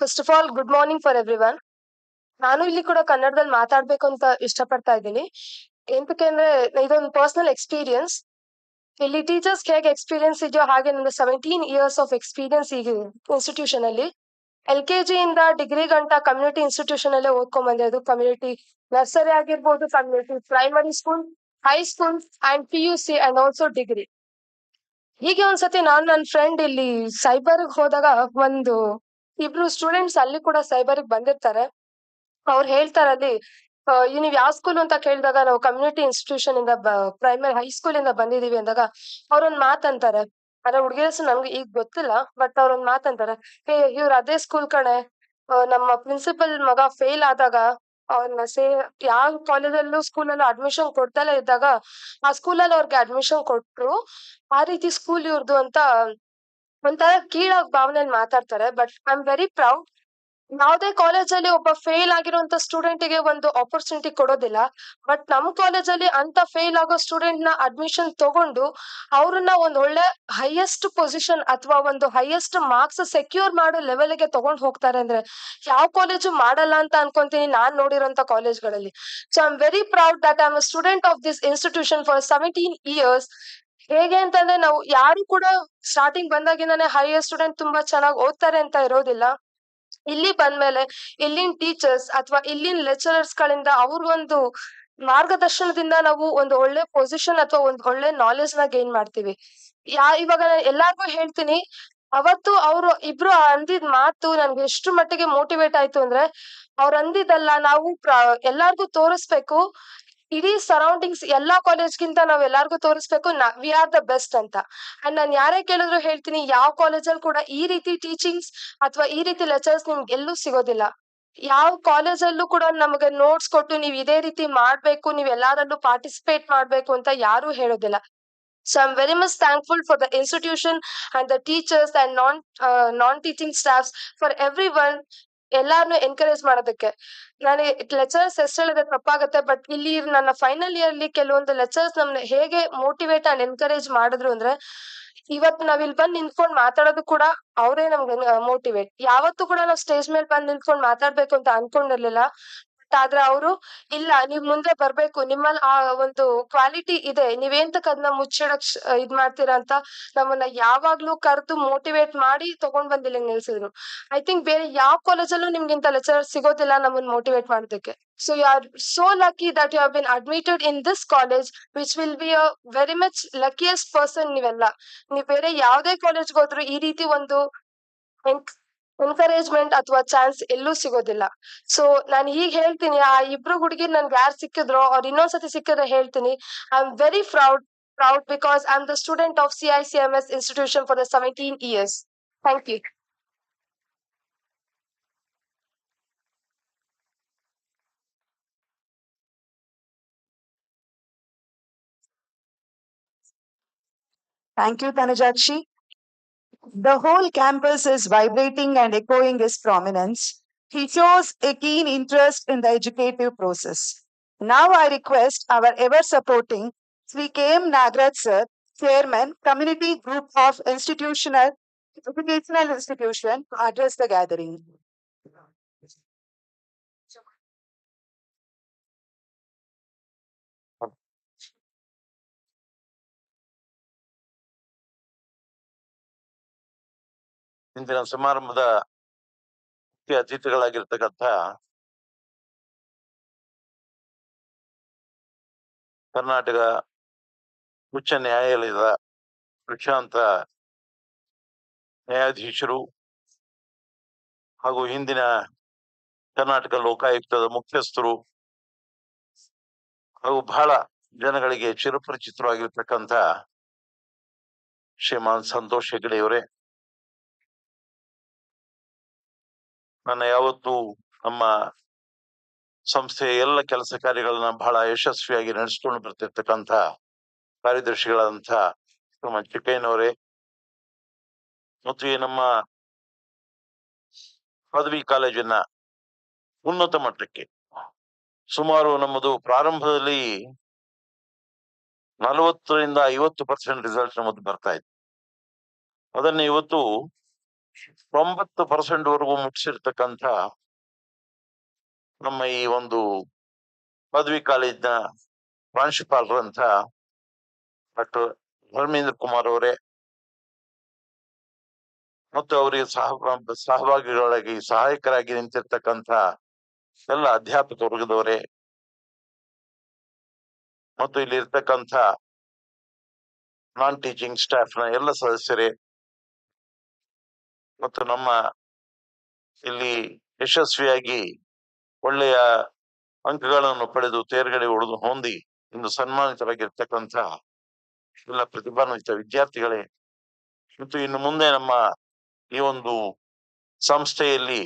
First of all good morning for every one. ನಾನು ಇಲ್ಲಿ ಕೂಡ ಕನ್ನಡದಲ್ಲಿ ಮಾತಾಡ್ಬೇಕು ಅಂತ ಇಷ್ಟಪಡ್ತಾ ಇದ್ದೀನಿ. ಎಂತಕ್ಕೆ ಅಂದ್ರೆ ಇದೊಂದು ಪರ್ಸನಲ್ ಎಕ್ಸ್ಪೀರಿಯನ್ಸ್. ಇಲ್ಲಿ ಟೀಚರ್ಸ್ ಹೇಗೆ ಎಕ್ಸ್ಪೀರಿಯನ್ಸ್ ಇದೆಯೋ ಹಾಗೆ ನಂದು 17 ಇಯರ್ಸ್ ಆಫ್ ಎಕ್ಸ್ಪೀರಿಯನ್ಸ್ ಈಗ ಇನ್ಸ್ಟಿಟ್ಯೂಷನ್ ಅಲ್ಲಿ. LKG ಇಂದ ಡಿಗ್ರಿ ಗಂಟ ಕಮ್ಯುನಿಟಿ ಇನ್ಸ್ಟಿಟ್ಯೂಷನ್ ಅಲ್ಲೇ ಓದ್ಕೊಂಡ್ ಬಂದಿರೋದು. ಕಮ್ಯುನಿಟಿ ನರ್ಸರಿ ಆಗಿರ್ಬೋದು, community primary school, high school and PUC and also degree. ಹೀಗೆ ಒಂದ್ಸತಿ ನಾನು ನನ್ನ ಫ್ರೆಂಡ್ ಇಲ್ಲಿ ಸೈಬರ್ಗ್ ಹೋದಾಗ ಒಂದು ಇಬ್ರು ಸ್ಟೂಡೆಂಟ್ಸ್ ಅಲ್ಲಿ ಕೂಡ ಸೈಬರ್ಗ್ ಬಂದಿರ್ತಾರೆ. ಅವ್ರು ಹೇಳ್ತಾರೆ ಅಲ್ಲಿ ನೀವ್ ಯಾವ ಸ್ಕೂಲ್ ಅಂತ ಕೇಳಿದಾಗ ನಾವು ಕಮ್ಯುನಿಟಿ ಇನ್ಸ್ಟಿಟ್ಯೂಷನ್ ಇಂದ ಪ್ರೈಮರಿ ಹೈಸ್ಕೂಲ್ ಇಂದ ಬಂದಿದೀವಿ ಅಂದಾಗ ಅವ್ರೊಂದ್ ಮಾತಂತಾರೆ. ಅಂದ್ರೆ ಹುಡುಗಿರ ಹೆಸರು ನಮ್ಗೆ ಈಗ ಗೊತ್ತಿಲ್ಲ, ಬಟ್ ಅವ್ರೊಂದ್ ಮಾತಂತಾರೆ, ಇವ್ರ ಅದೇ ಸ್ಕೂಲ್ ಕಣೆ, ನಮ್ಮ ಪ್ರಿನ್ಸಿಪಲ್ ಮಗ ಫೇಲ್ ಆದಾಗ ಅವ್ರನ್ನ ಯಾವ ಕಾಲೇಜಲ್ಲೂ ಸ್ಕೂಲಲ್ಲೂ ಅಡ್ಮಿಷನ್ ಕೊಡ್ತಲೇ ಇದ್ದಾಗ ಆ ಸ್ಕೂಲಲ್ಲಿ ಅವ್ರಿಗೆ ಅಡ್ಮಿಷನ್ ಕೊಟ್ರು. ಆ ರೀತಿ ಸ್ಕೂಲ್ ಇವ್ರದ್ದು ಅಂತ ಒಂಥರ ಕೀಳಾಗ್ ಭಾವನೆಯಲ್ಲಿ ಮಾತಾಡ್ತಾರೆ. But I am very proud. ಯಾವುದೇ ಕಾಲೇಜಲ್ಲಿ ಒಬ್ಬ ಫೇಲ್ ಆಗಿರುವಂತ ಸ್ಟೂಡೆಂಟಿಗೆ ಒಂದು ಆಪರ್ಚುನಿಟಿ ಕೊಡೋದಿಲ್ಲ. ಬಟ್ ನಮ್ ಕಾಲೇಜಲ್ಲಿ ಅಂತ ಫೇಲ್ ಆಗೋ ಸ್ಟೂಡೆಂಟ್ ನ ಅಡ್ಮಿಷನ್ ತಗೊಂಡು ಅವ್ರನ್ನ ಒಂದ್ ಒಳ್ಳೆ ಹೈಯೆಸ್ಟ್ ಪೊಸಿಷನ್ ಅಥವಾ ಒಂದು ಹೈಯೆಸ್ಟ್ ಮಾರ್ಕ್ಸ್ ಸೆಕ್ಯೂರ್ ಮಾಡೋ ಲೆವೆಲ್ಗೆ ತಗೊಂಡ್ ಹೋಗ್ತಾರೆ ಅಂದ್ರೆ ಯಾವ ಕಾಲೇಜು ಮಾಡಲ್ಲ ಅಂತ ಅನ್ಕೊಂತೀನಿ ನಾನ್ ನೋಡಿರೋಂತ ಕಾಲೇಜ್ಗಳಲ್ಲಿ. So I am very proud that I am a student of this institution for 17 years. ಹೇಗೆ ಅಂತಂದ್ರೆ ನಾವು ಯಾರು ಕೂಡ ಸ್ಟಾರ್ಟಿಂಗ್ ಬಂದಾಗಿಂದಾನೆ ಹೈಯರ್ ಸ್ಟೂಡೆಂಟ್ ತುಂಬಾ ಚೆನ್ನಾಗಿ ಓದ್ತಾರೆ ಅಂತ ಇರೋದಿಲ್ಲ. ಇಲ್ಲಿ ಬಂದ್ಮೇಲೆ ಇಲ್ಲಿನ ಟೀಚರ್ಸ್ ಅಥವಾ ಇಲ್ಲಿನ ಲೆಕ್ಚರರ್ಸ್ ಗಳಿಂದ ಅವ್ರಿಗೊಂದು ಮಾರ್ಗದರ್ಶನದಿಂದ ನಾವು ಒಂದು ಒಳ್ಳೆ ಪೊಸಿಷನ್ ಅಥವಾ ಒಂದು ಒಳ್ಳೆ ನಾಲೆಜ್ ನ ಗೇನ್ ಮಾಡ್ತೀವಿ. ಇವಾಗ ನಾನು ಎಲ್ಲಾರ್ಗೂ ಹೇಳ್ತೀನಿ, ಅವತ್ತು ಅವ್ರು ಇಬ್ರು ಅಂದಿದ್ ಮಾತು ನನ್ಗೆ ಎಷ್ಟು ಮಟ್ಟಿಗೆ ಮೋಟಿವೇಟ್ ಆಯ್ತು ಅಂದ್ರೆ, ಅವ್ರು ಅಂದಿದ್ದಲ್ಲ, ನಾವು ಎಲ್ಲಾರ್ಗೂ ತೋರಿಸ್ಬೇಕು, ಇಡೀ ಸರೌಂಡಿಂಗ್ಸ್ ಎಲ್ಲಾ ಕಾಲೇಜ್ಗಿಂತ ನಾವ್ ಎಲ್ಲಾರ್ಗೂ ತೋರಿಸ್ಬೇಕು ವಿ ಆರ್ ದ ಬೆಸ್ಟ್ ಅಂತ. ಅಂಡ್ ನಾನ್ ಯಾರೇ ಕೇಳಿದ್ರು ಹೇಳ್ತೀನಿ, ಯಾವ ಕಾಲೇಜಲ್ಲಿ ಕೂಡ ಈ ರೀತಿ ಟೀಚಿಂಗ್ಸ್ ಅಥವಾ ಈ ರೀತಿ ಲೆಕ್ಚರ್ಸ್ ನಿಮ್ಗೆ ಎಲ್ಲೂ ಸಿಗೋದಿಲ್ಲ. ಯಾವ ಕಾಲೇಜಲ್ಲೂ ಕೂಡ ನಮಗೆ ನೋಟ್ಸ್ ಕೊಟ್ಟು ನೀವ್ ಇದೇ ರೀತಿ ಮಾಡ್ಬೇಕು, ನೀವ್ ಎಲ್ಲಾರಲ್ಲೂ ಪಾರ್ಟಿಸಿಪೇಟ್ ಮಾಡ್ಬೇಕು ಅಂತ ಯಾರು ಹೇಳೋದಿಲ್ಲ. So I'm very much thankful for the institution and the teachers and non-teaching staffs for everyone. ಎಲ್ಲಾರ್ನು ಎನ್ಕರೇಜ್ ಮಾಡೋದಕ್ಕೆ. ನಾನು ಲೆಕ್ಚರರ್ಸ್ ಹೆಸರು ಹೇಳಿದ್ರೆ ತಪ್ಪಾಗತ್ತೆ, ಬಟ್ ಇಲ್ಲಿ ನನ್ನ ಫೈನಲ್ ಇಯರ್ ಅಲ್ಲಿ ಕೆಲವೊಂದು ಲೆಕ್ಚರ್ಸ್ ನಮ್ನ ಹೇಗೆ ಮೋಟಿವೇಟ್ ಅಂಡ್ ಎನ್ಕರೇಜ್ ಮಾಡಿದ್ರು ಅಂದ್ರೆ, ಇವತ್ತು ನಾವ್ ಇಲ್ಲಿ ಬಂದ್ ನಿಂತ್ಕೊಂಡ್ ಮಾತಾಡೋದು ಕೂಡ ಅವರೇ ನಮ್ಗೆ ಮೋಟಿವೇಟ್. ಯಾವತ್ತೂ ಕೂಡ ನಾವ್ ಸ್ಟೇಜ್ ಮೇಲೆ ಬಂದ್ ನಿಂತ್ಕೊಂಡ್ ಮಾತಾಡ್ಬೇಕು ಅಂತ ಅನ್ಕೊಂಡಿರ್ಲಿಲ್ಲ. ಆದ್ರೆ ಅವರು ಇಲ್ಲ, ನೀವ್ ಮುಂದೆ ಬರ್ಬೇಕು, ನಿಮ್ಮಲ್ಲಿ ಆ ಒಂದು ಕ್ವಾಲಿಟಿ ಇದೆ, ನೀವೇಂತಕ್ ಅದನ್ನ ಮುಚ್ಚಿಡಕ್ ಇದ್ ಮಾಡ್ತೀರಾ ಅಂತ ನಮ್ಮನ್ನ ಯಾವಾಗ್ಲೂ ಕರೆದು ಮೋಟಿವೇಟ್ ಮಾಡಿ ತಗೊಂಡ್ ಬಂದ್ ಇಲ್ಲಿ ನಿಲ್ಸಿದ್ರು. ಐ ಥಿಂಕ್ ಬೇರೆ ಯಾವ ಕಾಲೇಜಲ್ಲೂ ನಿಮ್ಗಿಂತ ಲೆಕ್ಚರರ್ ಸಿಗೋದಿಲ್ಲ ನಮ್ಮನ್ನ ಮೋಟಿವೇಟ್ ಮಾಡೋದಕ್ಕೆ. So you are so lucky that you have been admitted in this college which will be a very much luckiest person. ನೀವೆಲ್ಲ ನೀವ್ ಬೇರೆ ಯಾವ್ದೇ ಕಾಲೇಜ್ಗೆ ಹೋದ್ರು ಈ ರೀತಿ ಒಂದು ಎನ್ಕರೇಜ್ಮೆಂಟ್ ಅಥವಾ ಚಾನ್ಸ್ ಎಲ್ಲೂ ಸಿಗೋದಿಲ್ಲ. ಸೊ ನಾನು ಹೀಗ್ ಹೇಳ್ತೀನಿ, ಆ ಇಬ್ರು ಹುಡುಗಿರ್ ನನ್ಗೆ ಯಾರು ಸಿಕ್ಕಿದ್ರೋ ಅವ್ರು ಇನ್ನೊಂದ್ಸತಿ ಸಿಕ್ಕಿದ್ರೆ ಹೇಳ್ತೀನಿ, I am very proud because I am the student of CICMS institution for the 17 years. Thank you. Thank you, Tanujakshi. The whole campus is vibrating and echoing his prominence. He shows a keen interest in the educative process. Now I request our ever supporting Sri KM Nagraj sir, Chairman, Community Group of Educational Institution, to address the gathering. ಇಂದಿನ ಸಮಾರಂಭದ ಮುಖ್ಯ ಅತಿಥಿಗಳಾಗಿರ್ತಕ್ಕಂಥ ಕರ್ನಾಟಕ ಉಚ್ಚ ನ್ಯಾಯಾಲಯದ ಪ್ರಶಾಂತ ನ್ಯಾಯಾಧೀಶರು ಹಾಗೂ ಹಿಂದಿನ ಕರ್ನಾಟಕ ಲೋಕಾಯುಕ್ತದ ಮುಖ್ಯಸ್ಥರು ಹಾಗೂ ಬಹಳ ಜನಗಳಿಗೆ ಚಿರಪರಿಚಿತರಾಗಿರ್ತಕ್ಕಂಥ ಶ್ರೀಮಾನ್ ಸಂತೋಷ್ ಹೆಗಡೆಯವರೇ, ನನ್ನ ಯಾವತ್ತೂ ನಮ್ಮ ಸಂಸ್ಥೆಯ ಎಲ್ಲ ಕೆಲಸ ಕಾರ್ಯಗಳನ್ನ ಬಹಳ ಯಶಸ್ವಿಯಾಗಿ ನಡೆಸ್ಕೊಂಡು ಬರ್ತಿರ್ತಕ್ಕಂಥ ಕಾರ್ಯದರ್ಶಿಗಳಾದಂಥ ನಮ್ಮ ಚಿಕ್ಕಯ್ಯನವರೇ ಮತ್ತು ಈ ನಮ್ಮ ಪದವಿ ಕಾಲೇಜಿನ ಉನ್ನತ ಮಟ್ಟಕ್ಕೆ ಸುಮಾರು ನಮ್ಮದು ಪ್ರಾರಂಭದಲ್ಲಿ 40ರಿಂದ 50% ರಿಸಲ್ಟ್ ನಮ್ಮದು ಬರ್ತಾ ಇತ್ತು. ಅದನ್ನ ಇವತ್ತು 90% ವರೆಗೂ ಮುಗಿಸಿರ್ತಕ್ಕಂಥ ನಮ್ಮ ಈ ಒಂದು ಪದವಿ ಕಾಲೇಜಿನ ಪ್ರಾಂಶುಪಾಲರಂತ ಡಾಕ್ಟರ್ ಧರ್ಮೇಂದ್ರ ಕುಮಾರ್ ಅವರೇ ಮತ್ತು ಅವರಿಗೆ ಸಹಭಾಗಿಗಳಾಗಿ ಸಹಾಯಕರಾಗಿ ನಿಂತಿರ್ತಕ್ಕಂಥ ಎಲ್ಲ ಅಧ್ಯಾಪಕ ವರ್ಗದವರೇ ಮತ್ತು ಇಲ್ಲಿ ಇರ್ತಕ್ಕಂಥ ನಾನ್ ಟೀಚಿಂಗ್ ಸ್ಟಾಫ್ನ ಎಲ್ಲ ಸದಸ್ಯರೇ ಮತ್ತು ನಮ್ಮ ಇಲ್ಲಿ ಯಶಸ್ವಿಯಾಗಿ ಒಳ್ಳೆಯ ಅಂಕಗಳನ್ನು ಪಡೆದು ತೇರ್ಗಡೆ ಹೊಂದಿ ಇಂದು ಸನ್ಮಾನಿತರಾಗಿರ್ತಕ್ಕಂಥ ಎಲ್ಲ ಪ್ರತಿಭಾನ್ವಿತ ವಿದ್ಯಾರ್ಥಿಗಳೇ ಮತ್ತು ಇನ್ನು ಮುಂದೆ ನಮ್ಮ ಈ ಒಂದು ಸಂಸ್ಥೆಯಲ್ಲಿ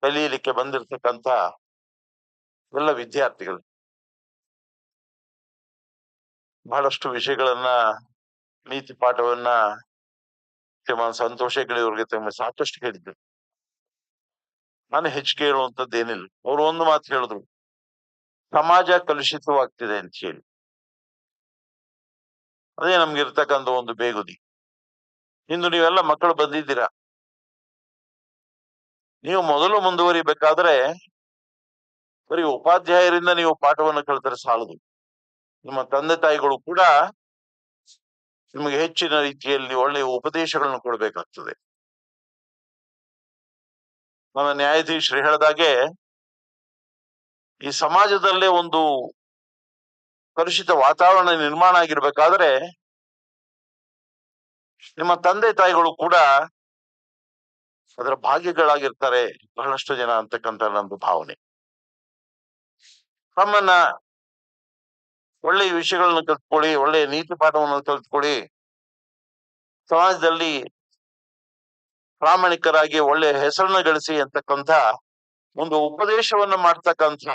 ಕಲಿಯಲಿಕ್ಕೆ ಬಂದಿರತಕ್ಕಂಥ ಎಲ್ಲ ವಿದ್ಯಾರ್ಥಿಗಳು ಬಹಳಷ್ಟು ವಿಷಯಗಳನ್ನ ನೀತಿ ಪಾಠವನ್ನ ಸಂತೋಷ ಹೆಗಡೆಯವ್ರಿಗೆ ತಮ್ಮ ಸಾಕಷ್ಟು ಹೇಳಿದ್ರು. ನಾನು ಹೆಚ್ಚಿಗೆ ಹೇಳುವಂಥದ್ದು ಏನಿಲ್ಲ. ಅವ್ರು ಒಂದು ಮಾತು ಹೇಳಿದ್ರು, ಸಮಾಜ ಕಲುಷಿತವಾಗ್ತಿದೆ ಅಂತ ಹೇಳಿ. ಅದೇ ನಮ್ಗೆ ಇರ್ತಕ್ಕಂಥ ಒಂದು ಬೇಗುದಿ. ಇಂದು ನೀವೆಲ್ಲ ಮಕ್ಕಳು ಬಂದಿದ್ದೀರಾ. ನೀವು ಮೊದಲು ಮುಂದುವರಿಬೇಕಾದ್ರೆ ಬರೀ ಉಪಾಧ್ಯಾಯರಿಂದ ನೀವು ಪಾಠವನ್ನು ಕಲಿತರೆ ಸಾಲದು. ನಿಮ್ಮ ತಂದೆ ತಾಯಿಗಳು ಕೂಡ ನಿಮಗೆ ಹೆಚ್ಚಿನ ರೀತಿಯಲ್ಲಿ ಒಳ್ಳೆಯ ಉಪದೇಶಗಳನ್ನು ಕೊಡಬೇಕಾಗ್ತದೆ. ನಮ್ಮ ನ್ಯಾಯಾಧೀಶರು ಹೇಳಿದಾಗೆ ಈ ಸಮಾಜದಲ್ಲೇ ಒಂದು ಕಲುಷಿತ ವಾತಾವರಣ ನಿರ್ಮಾಣ ಆಗಿರ್ಬೇಕಾದ್ರೆ ನಿಮ್ಮ ತಂದೆ ತಾಯಿಗಳು ಕೂಡ ಅದರ ಭಾಗ್ಯಗಳಾಗಿರ್ತಾರೆ ಬಹಳಷ್ಟು ಜನ ಅಂತಕ್ಕಂಥ ನಂದು ಭಾವನೆ. ತಮ್ಮನ್ನ ಒಳ್ಳೆಯ ವಿಷಯಗಳನ್ನ ಕಲ್ತ್ಕೊಳ್ಳಿ, ಒಳ್ಳೆಯ ನೀತಿ ಪಾಠವನ್ನು ಕಲ್ತ್ಕೊಳ್ಳಿ, ಸಮಾಜದಲ್ಲಿ ಪ್ರಾಮಾಣಿಕರಾಗಿ ಒಳ್ಳೆಯ ಹೆಸರನ್ನ ಗಳಿಸಿ ಅಂತಕ್ಕಂಥ ಒಂದು ಉಪದೇಶವನ್ನ ಮಾಡ್ತಕ್ಕಂಥ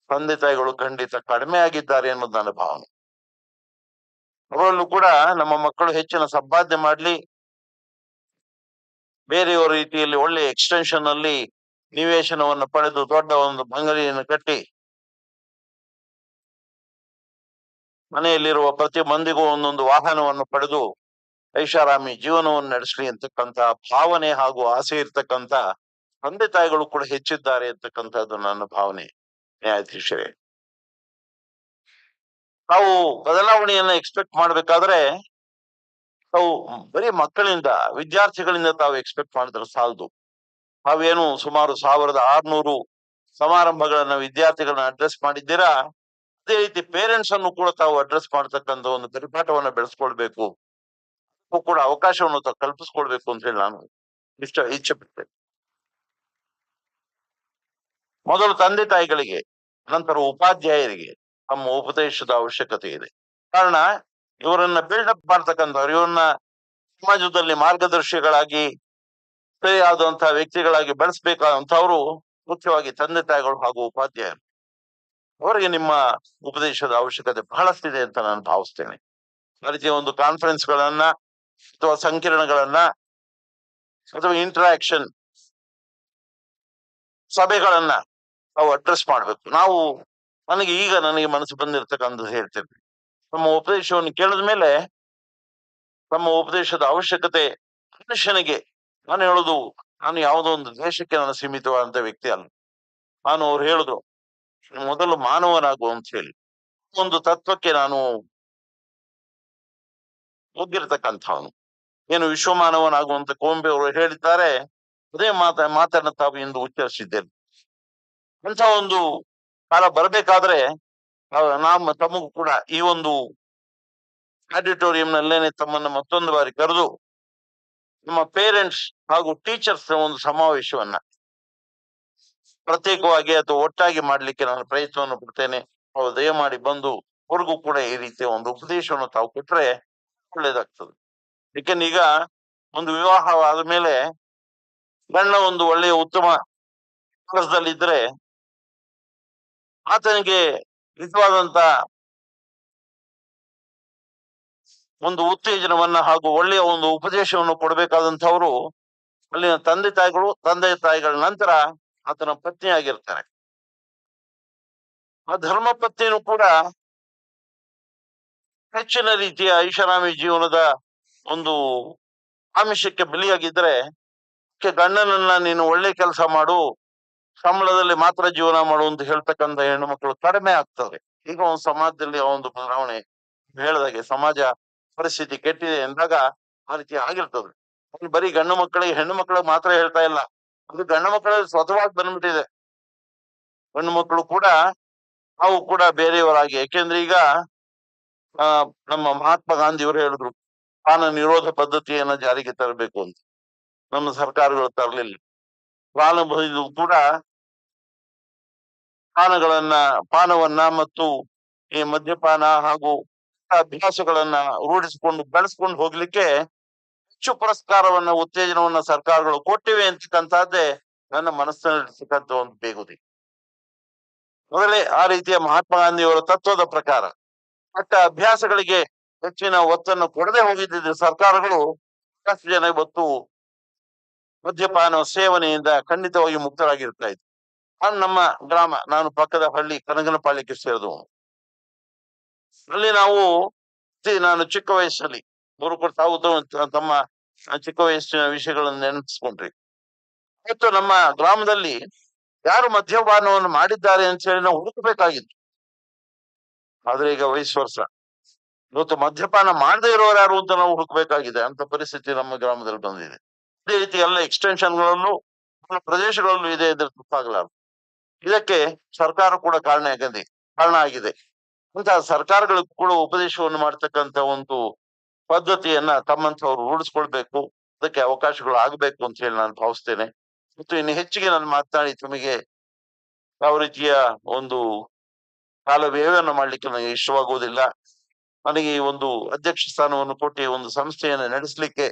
ತಂದೆ ತಾಯಿಗಳು ಖಂಡಿತ ಕಡಿಮೆ ಆಗಿದ್ದಾರೆ ಅನ್ನೋದು ನನ್ನ ಭಾವನೆ. ಅವರಲ್ಲೂ ಕೂಡ ನಮ್ಮ ಮಕ್ಕಳು ಹೆಚ್ಚಿನ ಸಂಪಾದನೆ ಮಾಡ್ಲಿ, ಬೇರೆಯವರ ರೀತಿಯಲ್ಲಿ ಒಳ್ಳೆ ಎಕ್ಸ್ಟೆನ್ಷನ್ ಅಲ್ಲಿ ನಿವೇಶನವನ್ನು ಪಡೆದು ದೊಡ್ಡ ಒಂದು ಬಂಗಲೆಯನ್ನು ಕಟ್ಟಿ ಮನೆಯಲ್ಲಿರುವ ಪ್ರತಿ ಮಂದಿಗೂ ಒಂದೊಂದು ವಾಹನವನ್ನು ಪಡೆದು ಐಷಾರಾಮಿ ಜೀವನವನ್ನು ನಡೆಸಲಿ ಅಂತಕ್ಕಂಥ ಭಾವನೆ ಹಾಗೂ ಆಸೆ ಇರ್ತಕ್ಕಂಥ ತಂದೆ ತಾಯಿಗಳು ಕೂಡ ಹೆಚ್ಚಿದ್ದಾರೆ ಅಂತಕ್ಕಂಥದ್ದು ನನ್ನ ಭಾವನೆ. ನ್ಯಾಯಾಧೀಶರೇ, ನಾವು ಬದಲಾವಣೆಯನ್ನ ಎಕ್ಸ್ಪೆಕ್ಟ್ ಮಾಡ್ಬೇಕಾದ್ರೆ ತಾವು ಬರೀ ಮಕ್ಕಳಿಂದ ವಿದ್ಯಾರ್ಥಿಗಳಿಂದ ತಾವು ಎಕ್ಸ್ಪೆಕ್ಟ್ ಮಾಡಿದ್ರೆ ಸಾಲದು. ತಾವೇನು ಸುಮಾರು 1600 ಸಮಾರಂಭಗಳನ್ನ ವಿದ್ಯಾರ್ಥಿಗಳನ್ನ ಅಡ್ರೆಸ್ ಮಾಡಿದ್ದೀರಾ, ಅದೇ ರೀತಿ ಪೇರೆಂಟ್ಸ್ ಅನ್ನು ಕೂಡ ತಾವು ಅಡ್ರೆಸ್ ಮಾಡ್ತಕ್ಕಂಥ ಒಂದು ಪರಿಪಾಠವನ್ನ ಬೆಳೆಸ್ಕೊಳ್ಬೇಕು, ಕೂಡ ಅವಕಾಶವನ್ನು ತಾವು ಕಲ್ಪಿಸ್ಕೊಳ್ಬೇಕು ಅಂತ ಹೇಳಿ ನಾನು ಇಚ್ಛೆ ಪಡ್ತೇನೆ. ಮೊದಲು ತಂದೆ ತಾಯಿಗಳಿಗೆ, ನಂತರ ಉಪಾಧ್ಯಾಯರಿಗೆ ತಮ್ಮ ಉಪದೇಶದ ಅವಶ್ಯಕತೆ ಇದೆ. ಕಾರಣ ಇವರನ್ನ ಬಿಲ್ಡಪ್ ಮಾಡ್ತಕ್ಕಂಥವ್ರು, ಇವರನ್ನ ಸಮಾಜದಲ್ಲಿ ಮಾರ್ಗದರ್ಶಿಗಳಾಗಿ ಸರಿಯಾದಂತಹ ವ್ಯಕ್ತಿಗಳಾಗಿ ಬೆಳೆಸ್ಬೇಕಾದಂಥವ್ರು ಮುಖ್ಯವಾಗಿ ತಂದೆ ತಾಯಿಗಳು ಹಾಗೂ ಉಪಾಧ್ಯಾಯರು. ಅವರಿಗೆ ನಿಮ್ಮ ಉಪದೇಶದ ಅವಶ್ಯಕತೆ ಬಹಳಷ್ಟಿದೆ ಅಂತ ನಾನು ಭಾವಿಸ್ತೇನೆ. ಆ ರೀತಿಯ ಒಂದು ಕಾನ್ಫರೆನ್ಸ್ಗಳನ್ನ ಅಥವಾ ಸಂಕಿರಣಗಳನ್ನ ಅಥವಾ ಇಂಟರಾಕ್ಷನ್ ಸಭೆಗಳನ್ನ ನಾವು ಅಡ್ರೆಸ್ ಮಾಡ್ಬೇಕು. ನನಗೆ ಮನಸ್ಸು ಬಂದಿರತಕ್ಕಂಥದ್ದು ಹೇಳ್ತೇನೆ. ನಮ್ಮ ಉಪದೇಶವನ್ನು ಕೇಳಿದ ಮೇಲೆ ನಮ್ಮ ಉಪದೇಶದ ಅವಶ್ಯಕತೆ ಮನುಷ್ಯನಿಗೆ, ನಾನು ಹೇಳುದು ನಾನು ಯಾವುದೋ ಒಂದು ದೇಶಕ್ಕೆ ನಾನು ಸೀಮಿತವಾದಂತ ವ್ಯಕ್ತಿ ಅಲ್ಲ. ಅವ್ರು ಹೇಳಿದ್ರು ಮೊದಲು ಮಾನವನಾಗು ಅಂತ ಹೇಳಿ ಒಂದು ತತ್ವಕ್ಕೆ ನಾನು ಒಗ್ಗಿರ್ತಕ್ಕಂಥವನು. ಏನು ವಿಶ್ವಮಾನವನಾಗುವಂತ ಕುವೆಂಪು ಅವರು ಹೇಳಿದ್ದಾರೆ, ಅದೇ ಮಾತನ್ನ ತಾವು ಇಂದು ಉಚ್ಚರಿಸಿದ್ದೇನೆ. ಅಂತ ಒಂದು ಕಾಲ ಬರಬೇಕಾದ್ರೆ ತಮಗೂ ಕೂಡ ಈ ಒಂದು ಆಡಿಟೋರಿಯಂನಲ್ಲೇನೆ ತಮ್ಮನ್ನ ಮತ್ತೊಂದು ಬಾರಿ ಕರೆದು ನಮ್ಮ ಪೇರೆಂಟ್ಸ್ ಹಾಗೂ ಟೀಚರ್ಸ್ ಒಂದು ಸಮಾವೇಶವನ್ನ ಪ್ರತ್ಯೇಕವಾಗಿ ಅಥವಾ ಒಟ್ಟಾಗಿ ಮಾಡ್ಲಿಕ್ಕೆ ನಾನು ಪ್ರಯತ್ನವನ್ನು ಪಡ್ತೇನೆ. ಅವ್ರು ದಯಮಾಡಿ ಬಂದು ಅವ್ರಿಗೂ ಕೂಡ ಈ ರೀತಿಯ ಒಂದು ಉಪದೇಶವನ್ನು ತಾವು ಕೊಟ್ರೆ ಒಳ್ಳೇದಾಗ್ತದೆ. ಯಾಕೆಂದ್ರೆ ಈಗ ಒಂದು ವಿವಾಹವಾದ ಮೇಲೆ ಗಂಡ ಒಂದು ಒಳ್ಳೆಯ ಉತ್ತಮ ಕೆಲಸದಲ್ಲಿದ್ರೆ ಆತನಿಗೆ ನಿಜವಾದಂತ ಒಂದು ಉತ್ತೇಜನವನ್ನ ಹಾಗೂ ಒಳ್ಳೆಯ ಒಂದು ಉಪದೇಶವನ್ನು ಕೊಡಬೇಕಾದಂತವರು ಅಲ್ಲಿನ ತಂದೆ ತಾಯಿಗಳ ನಂತರ ಆತನ ಪತ್ನಿ ಆಗಿರ್ತಾರೆ. ಆ ಧರ್ಮ ಪತ್ನಿನೂ ಕೂಡ ಹೆಚ್ಚಿನ ರೀತಿಯ ಐಷಾರಾಮಿ ಜೀವನದ ಒಂದು ಆಮಿಷಕ್ಕೆ ಬಲಿಯಾಗಿದ್ರೆ ಗಂಡನನ್ನ ನೀನು ಒಳ್ಳೆ ಕೆಲಸ ಮಾಡು, ಸಂಬಳದಲ್ಲಿ ಮಾತ್ರ ಜೀವನ ಮಾಡು ಅಂತ ಹೇಳ್ತಕ್ಕಂಥ ಹೆಣ್ಣು ಮಕ್ಕಳು ಕಡಿಮೆ ಆಗ್ತವೆ. ಈಗ ಒಂದು ಸಮಾಜದಲ್ಲಿ ಆ ಒಂದು ಬದಲಾವಣೆ ಹೇಳಿದಾಗೆ ಸಮಾಜ ಪರಿಸ್ಥಿತಿ ಕೆಟ್ಟಿದೆ ಎಂದಾಗ ಆ ರೀತಿ ಆಗಿರ್ತದೆ. ಅಲ್ಲಿ ಬರೀ ಗಂಡು ಮಕ್ಕಳಿಗೆ ಹೆಣ್ಣು ಮಕ್ಕಳಿಗೆ ಮಾತ್ರ ಹೇಳ್ತಾ ಇಲ್ಲ, ಅದು ಗಂಡು ಮಕ್ಕಳಲ್ಲಿ ಸ್ವತಃವಾಗಿ ಬಂದ್ಬಿಟ್ಟಿದೆ. ಗಂಡು ಮಕ್ಕಳು ಕೂಡ ಅವು ಕೂಡ ಬೇರೆಯವರಾಗಿ, ಯಾಕೆಂದ್ರೆ ಈಗ ನಮ್ಮ ಮಹಾತ್ಮ ಗಾಂಧಿಯವರು ಹೇಳಿದ್ರು ಪಾನ ನಿರೋಧ ಪದ್ಧತಿಯನ್ನ ಜಾರಿಗೆ ತರಬೇಕು ಅಂತ. ನಮ್ಮ ಸರ್ಕಾರಗಳು ತರಲಿಲ್ಲ. ಇದು ಕೂಡ ಪಾನವನ್ನ ಮತ್ತು ಈ ಮದ್ಯಪಾನ ಹಾಗೂ ಅಭ್ಯಾಸಗಳನ್ನ ರೂಢಿಸಿಕೊಂಡು ಬೆಳೆಸ್ಕೊಂಡು ಹೋಗ್ಲಿಕ್ಕೆ ಹೆಚ್ಚು ಪುರಸ್ಕಾರವನ್ನ ಉತ್ತೇಜನವನ್ನ ಸರ್ಕಾರಗಳು ಕೊಟ್ಟಿವೆ ಅಂತಕ್ಕಂಥದ್ದೇ ನನ್ನ ಮನಸ್ಸಿನಲ್ಲಿರ್ತಕ್ಕಂಥ ಒಂದು ಬೇಗುದಿ. ಮೊದಲೇ ಆ ರೀತಿಯ ಮಹಾತ್ಮ ಗಾಂಧಿಯವರ ತತ್ವದ ಪ್ರಕಾರ ಕೆಟ್ಟ ಅಭ್ಯಾಸಗಳಿಗೆ ಹೆಚ್ಚಿನ ಒತ್ತನ್ನು ಕೊಡದೆ ಹೋಗಿದ್ದ ಸರ್ಕಾರಗಳು ಸಾಕಷ್ಟು ಜನ ಇವತ್ತು ಮದ್ಯಪಾನ ಸೇವನೆಯಿಂದ ಖಂಡಿತವಾಗಿ ಮುಕ್ತರಾಗಿರ್ತಾ ಇದ್ರು. ನಮ್ಮ ಗ್ರಾಮ, ನಾನು ಪಕ್ಕದ ಹಳ್ಳಿ ಕನಗನಪಾಳ್ಯಕ್ಕೆ ಸೇರಿದವನು. ಅಲ್ಲಿ ನಾನು ಚಿಕ್ಕ ವಯಸ್ಸಲ್ಲಿ ತಾವು ತಮ್ಮ ಚಿಕ್ಕ ವಯಸ್ಸಿನ ವಿಷಯಗಳನ್ನು ನೆನಪಿಸ್ಕೊಂಡ್ರಿ. ಇವತ್ತು ನಮ್ಮ ಗ್ರಾಮದಲ್ಲಿ ಯಾರು ಮದ್ಯಪಾನವನ್ನು ಮಾಡಿದ್ದಾರೆ ಅಂತ ಹೇಳಿ ನಾವು ಹುಡುಕಬೇಕಾಗಿತ್ತು. ಆದ್ರೆ ಈಗ ವರ್ಷ ಇವತ್ತು ಮದ್ಯಪಾನ ಮಾಡದೇ ಇರೋರು ಯಾರು ಅಂತ ನಾವು ಹುಡುಕ್ಬೇಕಾಗಿದೆ. ಅಂತ ಪರಿಸ್ಥಿತಿ ನಮ್ಮ ಗ್ರಾಮದಲ್ಲಿ ಬಂದಿದೆ. ಇದೇ ರೀತಿ ಎಲ್ಲ ಎಕ್ಸ್ಟೆನ್ಷನ್ಗಳಲ್ಲೂ ಪ್ರದೇಶಗಳಲ್ಲೂ ಇದೆ, ಇದ್ರ ತಪ್ಪಾಗಲಾರದು. ಇದಕ್ಕೆ ಸರ್ಕಾರ ಕೂಡ ಕಾರಣ ಆಗಿದೆ. ಅಂತಹ ಸರ್ಕಾರಗಳಿಗೂ ಕೂಡ ಉಪದೇಶವನ್ನು ಮಾಡ್ತಕ್ಕಂಥ ಒಂದು ಪದ್ಧತಿಯನ್ನ ತಮ್ಮಂಥವ್ರು ರೂಢಿಸ್ಕೊಳ್ಬೇಕು. ಅದಕ್ಕೆ ಅವಕಾಶಗಳು ಆಗ್ಬೇಕು ಅಂತ ಹೇಳಿ ನಾನು ಭಾವಿಸ್ತೇನೆ. ಮತ್ತು ಇನ್ನು ಹೆಚ್ಚಿಗೆ ನಾನು ಮಾತನಾಡಿ ತಮಗೆ ಯಾವ ರೀತಿಯ ಒಂದು ಕಾಲ ವ್ಯಯವನ್ನು ಮಾಡ್ಲಿಕ್ಕೆ ನನಗೆ ಇಷ್ಟವಾಗುವುದಿಲ್ಲ. ನನಗೆ ಈ ಒಂದು ಅಧ್ಯಕ್ಷ ಸ್ಥಾನವನ್ನು ಕೊಟ್ಟು ಒಂದು ಸಂಸ್ಥೆಯನ್ನು ನಡೆಸಲಿಕ್ಕೆ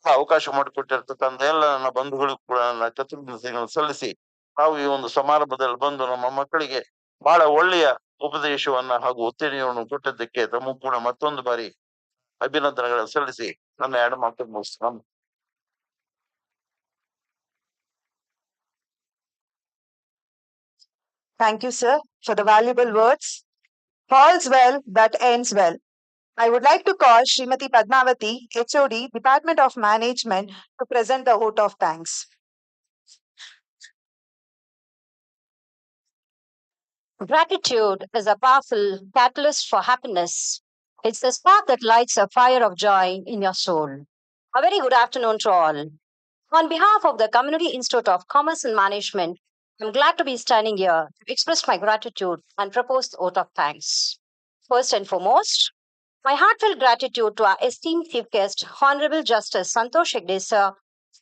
ಅವಕಾಶ ಮಾಡಿಕೊಟ್ಟಿರ್ತಕ್ಕಂಥ ಎಲ್ಲ ನನ್ನ ಬಂಧುಗಳಿಗೂ ಕೂಡ ನನ್ನ ಕೃತಜ್ಞತೆಗಳನ್ನು ಸಲ್ಲಿಸಿ, ನಾವು ಈ ಒಂದು ಸಮಾರಂಭದಲ್ಲಿ ಬಂದು ನಮ್ಮ ಮಕ್ಕಳಿಗೆ ಬಹಳ ಒಳ್ಳೆಯ ಉಪದೇಶವನ್ನ ಹಾಗೂ ಉತ್ತೇಜನವನ್ನು ಕೊಟ್ಟಿದ್ದಕ್ಕೆ ತಮಗೂ ಕೂಡ ಮತ್ತೊಂದು ಬಾರಿ ಅಭಿನಂದನೆಗಳನ್ನು ಸಲ್ಲಿಸಿ ನನ್ನ ಎರಡು ಮಾತನ್ನು ಮುಗಿಸ್ತೀನಿ. Thank you, sir, for the valuable words. All's well that ends well. I would like to call Srimati Padmavati, HOD, Department of Management, to present the vote of thanks. Gratitude is a powerful catalyst for happiness. It's the spark that lights a fire of joy in your soul. A very good afternoon to all. On behalf of the Community Institute of Commerce and Management, I'm glad to be standing here to express my gratitude and propose the vote of thanks. First and foremost, my heartfelt gratitude to our esteemed chief guest, Honorable Justice Santosh Hegde sir,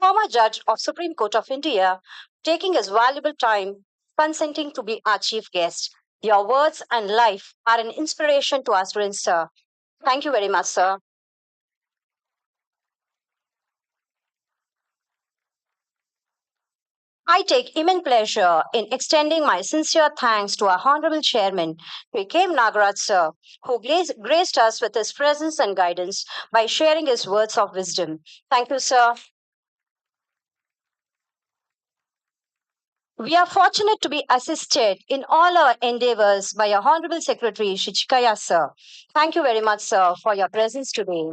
former judge of Supreme Court of India, taking his valuable time consenting to be our chief guest. Your words and life are an inspiration to our students, sir. Thank you very much, sir. I take immense pleasure in extending my sincere thanks to our Honorable Chairman, B.B.A. Nagaraj sir, who graced us with his presence and guidance by sharing his words of wisdom. Thank you, sir. We are fortunate to be assisted in all our endeavors by our Honorable Secretary, Shichikaya sir. Thank you very much, sir, for your presence today.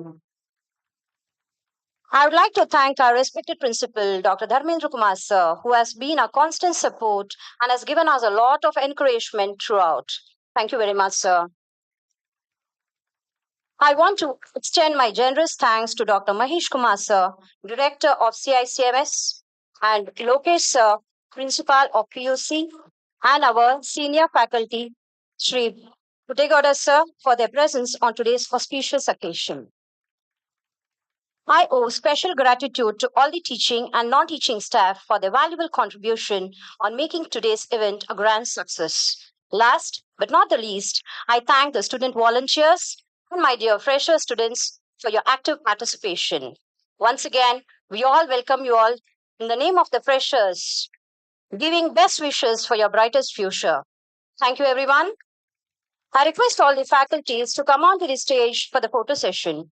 I would like to thank our respected principal, Dr. Dharmendra Kumar sir, who has been a constant support and has given us a lot of encouragement throughout. Thank you very much, sir. I want to extend my generous thanks to Dr. Mahesh Kumar sir, Director of CICMS, and Lokesh sir, Principal of PUC, and our senior faculty, Sri Putegoda sir, for their presence on today's auspicious occasion. I owe special gratitude to all the teaching and non-teaching staff for their valuable contribution on making today's event a grand success. Last but not the least, I thank the student volunteers and my dear fresher students for your active participation. Once again, we all welcome you all in the name of the freshers. giving best wishes for your brightest future. Thank you, everyone. I request all the faculties to come onto the stage for the photo session.